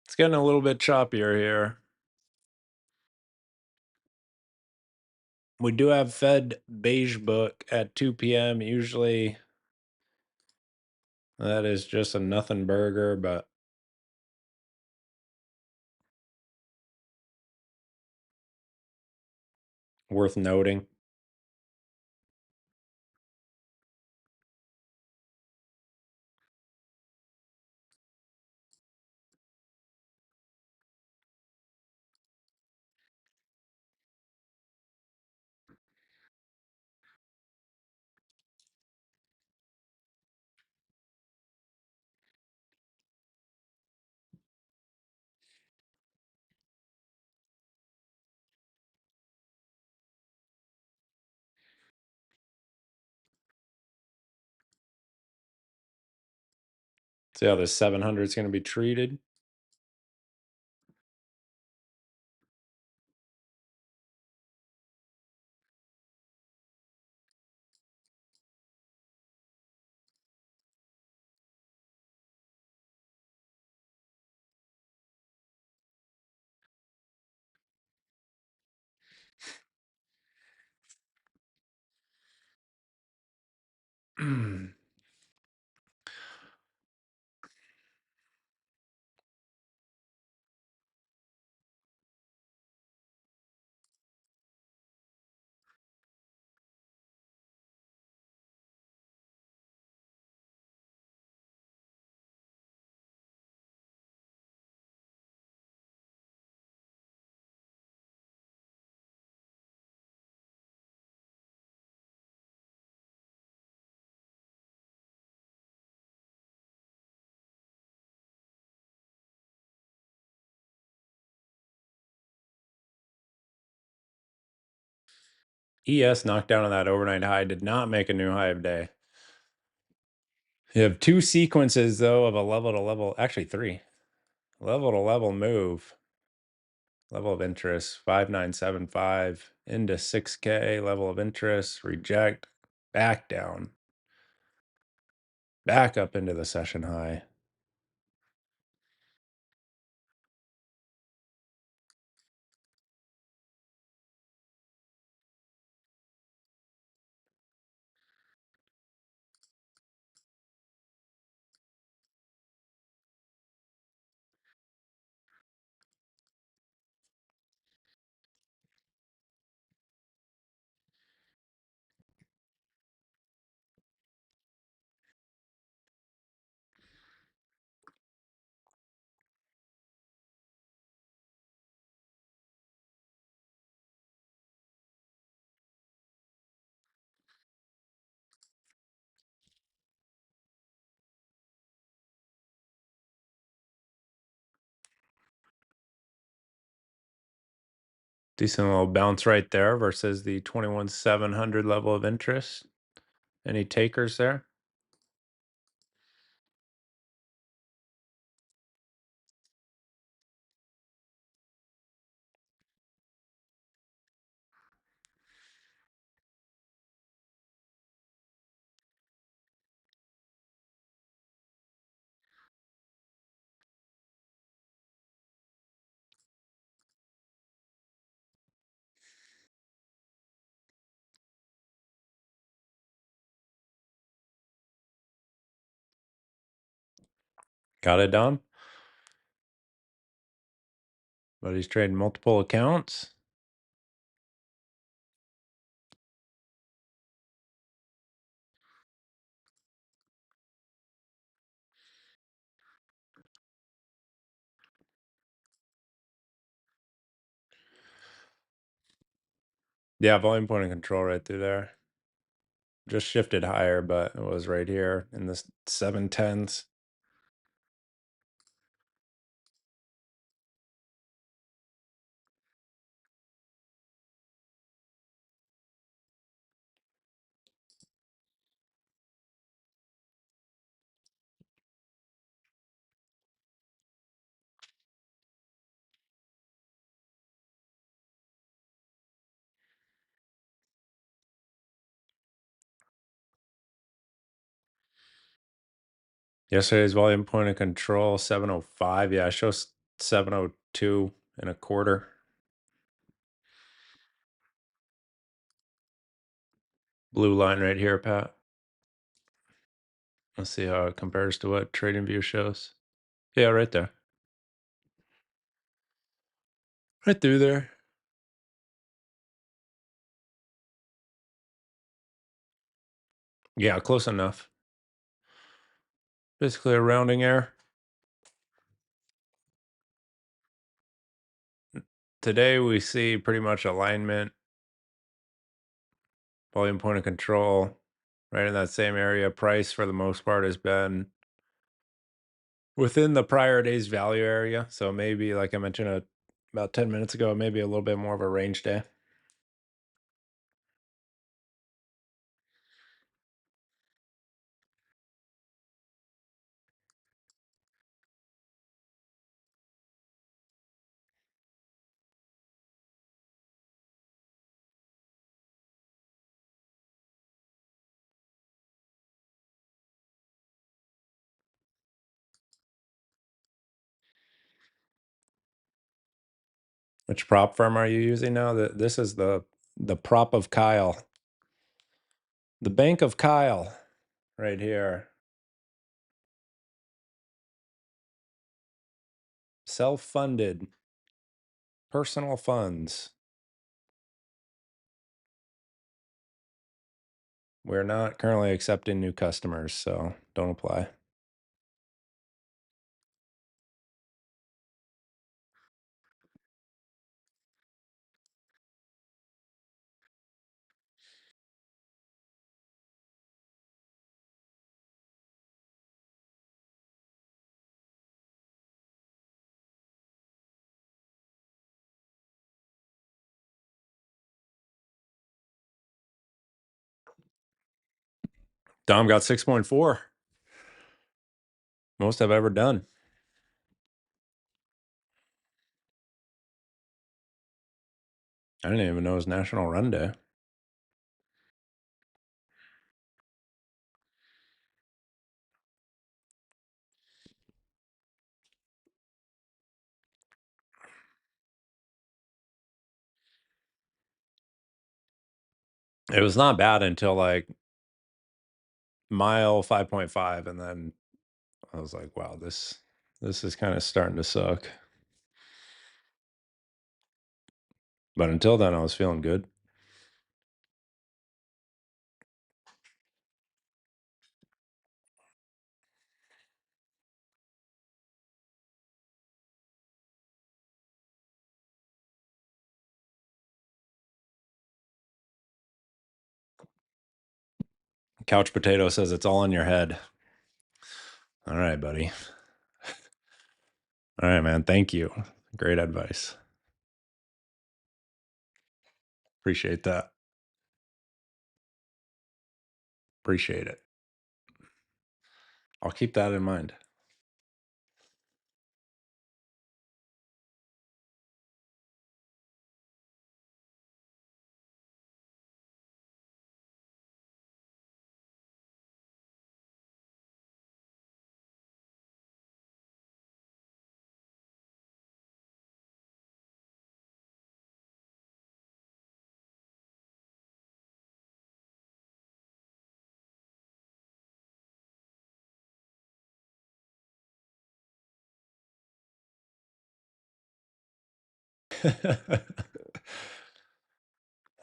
It's getting a little bit choppier here. We do have Fed beige book at 2 p.m. Usually That is just a nothing burger, but worth noting. See how this 700 is going to be treated. ES knocked down on that overnight high, did not make a new high of day. You have two sequences though of a level to level, actually three. Level to level move. Level of interest 5975 into 6K. Level of interest, reject, back down, back up into the session high. Decent little bounce right there versus the 21,700 level of interest. Any takers there? Got it, Don? But he's trading multiple accounts. Yeah, volume point of control right through there. Just shifted higher, but it was right here in the 7/10s. Yesterday's volume point of control 705. Yeah, I show 702 and a quarter. Blue line right here, Pat. Let's see how it compares to what TradingView shows. Yeah, right there. Right through there. Yeah, close enough. Basically a rounding error. Today we see pretty much alignment, volume point of control, right in that same area. Price for the most part has been within the prior day's value area. So maybe, like I mentioned about 10 minutes ago, maybe a little bit more of a range day. Which prop firm are you using now? This is the prop of Kyle. The Bank of Kyle right here. Self-funded personal funds. We're not currently accepting new customers, so don't apply. Dom got 6.4. Most I've ever done. I didn't even know it was National Run Day. It was not bad until like mile 5.5, and then I was like, wow, this is kind of starting to suck. But until then, I was feeling good. Couch Potato says it's all in your head. All right, buddy. All right, man. Thank you. Great advice. Appreciate that. Appreciate it. I'll keep that in mind.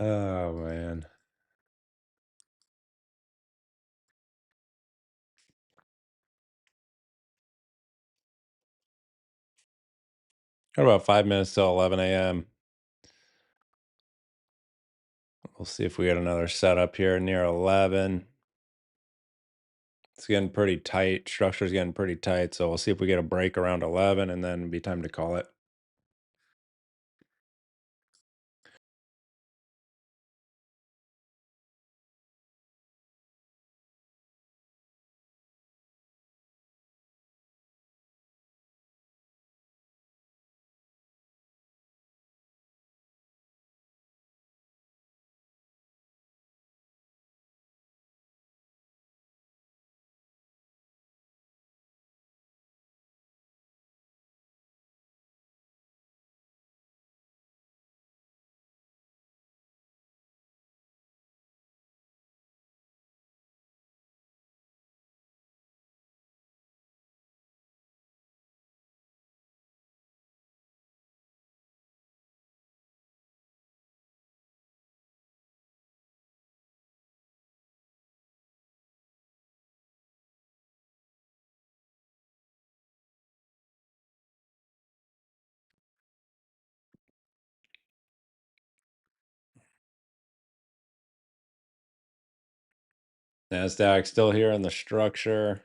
Oh, man. Got about 5 minutes till 11 a.m. We'll see if we get another setup here near 11. It's getting pretty tight. Structure's getting pretty tight. So we'll see if we get a break around 11, and then it'll be time to call it. NASDAQ still here in the structure.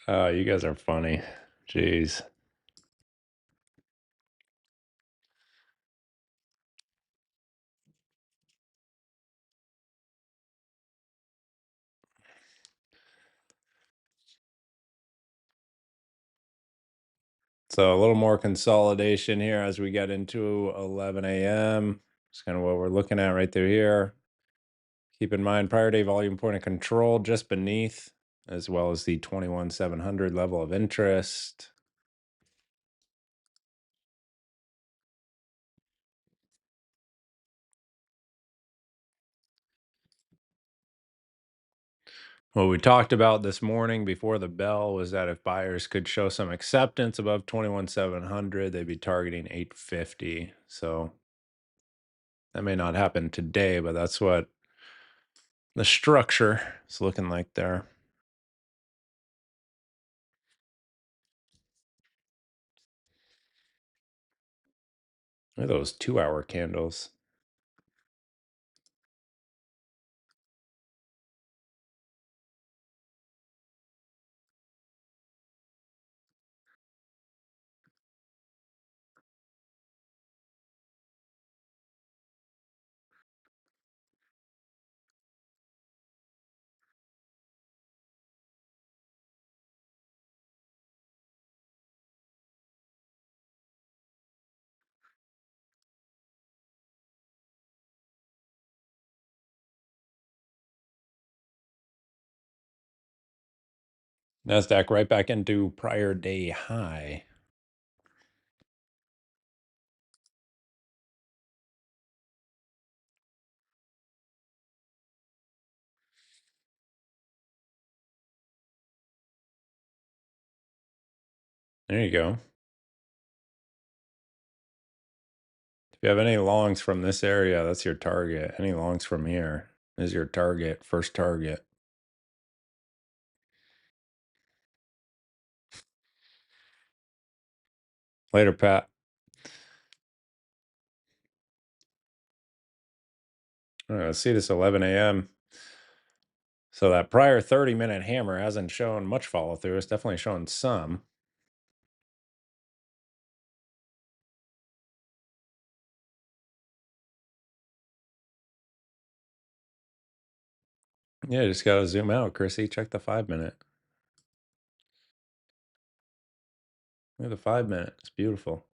Oh, you guys are funny. Jeez. So a little more consolidation here as we get into 11 a.m. It's kind of what we're looking at right through here. Keep in mind, prior day volume point of control just beneath, as well as the 21,700 level of interest. What we talked about this morning before the bell was that if buyers could show some acceptance above 21,700, they'd be targeting 850. So that may not happen today, but that's what the structure is looking like there. Look at those 2-hour candles. NASDAQ right back into prior day high. There you go. If you have any longs from this area, that's your target. Any longs from here is your target, first target. Later, Pat. All right, let's see this 11 a.m. So that prior 30-minute hammer hasn't shown much follow through. It's definitely shown some. Yeah, just got to zoom out, Chrissy. Check the 5-minute. Look at the 5-minute. It's beautiful.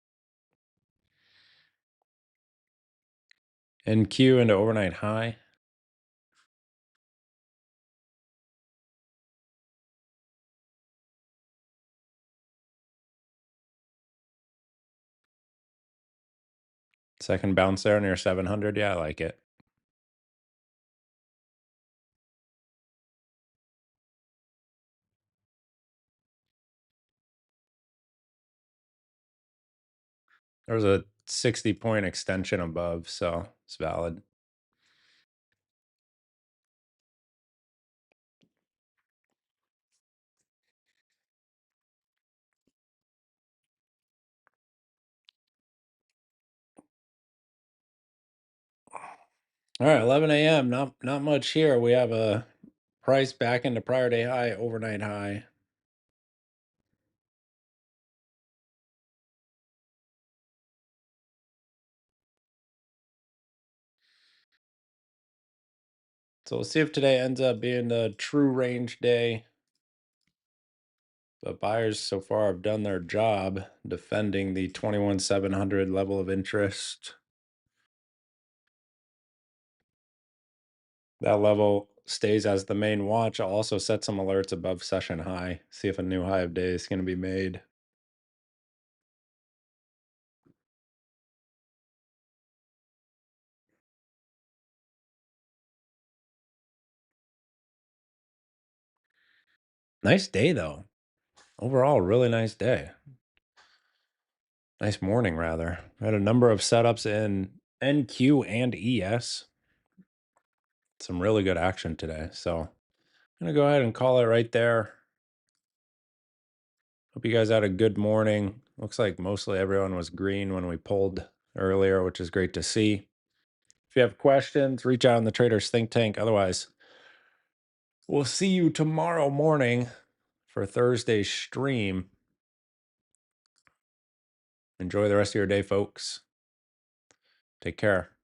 NQ into overnight high. Second bounce there near 700. Yeah, I like it. There was a 60-point extension above, so it's valid. All right, 11 a.m. Not much here. We have a price back into prior day high, overnight high. So we'll see if today ends up being the true range day. But buyers so far have done their job defending the 21,700 level of interest. That level stays as the main watch. I'll also set some alerts above session high, see if a new high of day is going to be made. Nice day, though. Overall, really nice day. Nice morning, rather. I had a number of setups in NQ and ES. Some really good action today. So I'm going to go ahead and call it right there. Hope you guys had a good morning. Looks like mostly everyone was green when we pulled earlier, which is great to see. If you have questions, reach out in the Traders Think Tank. Otherwise, we'll see you tomorrow morning for Thursday's stream. Enjoy the rest of your day, folks. Take care.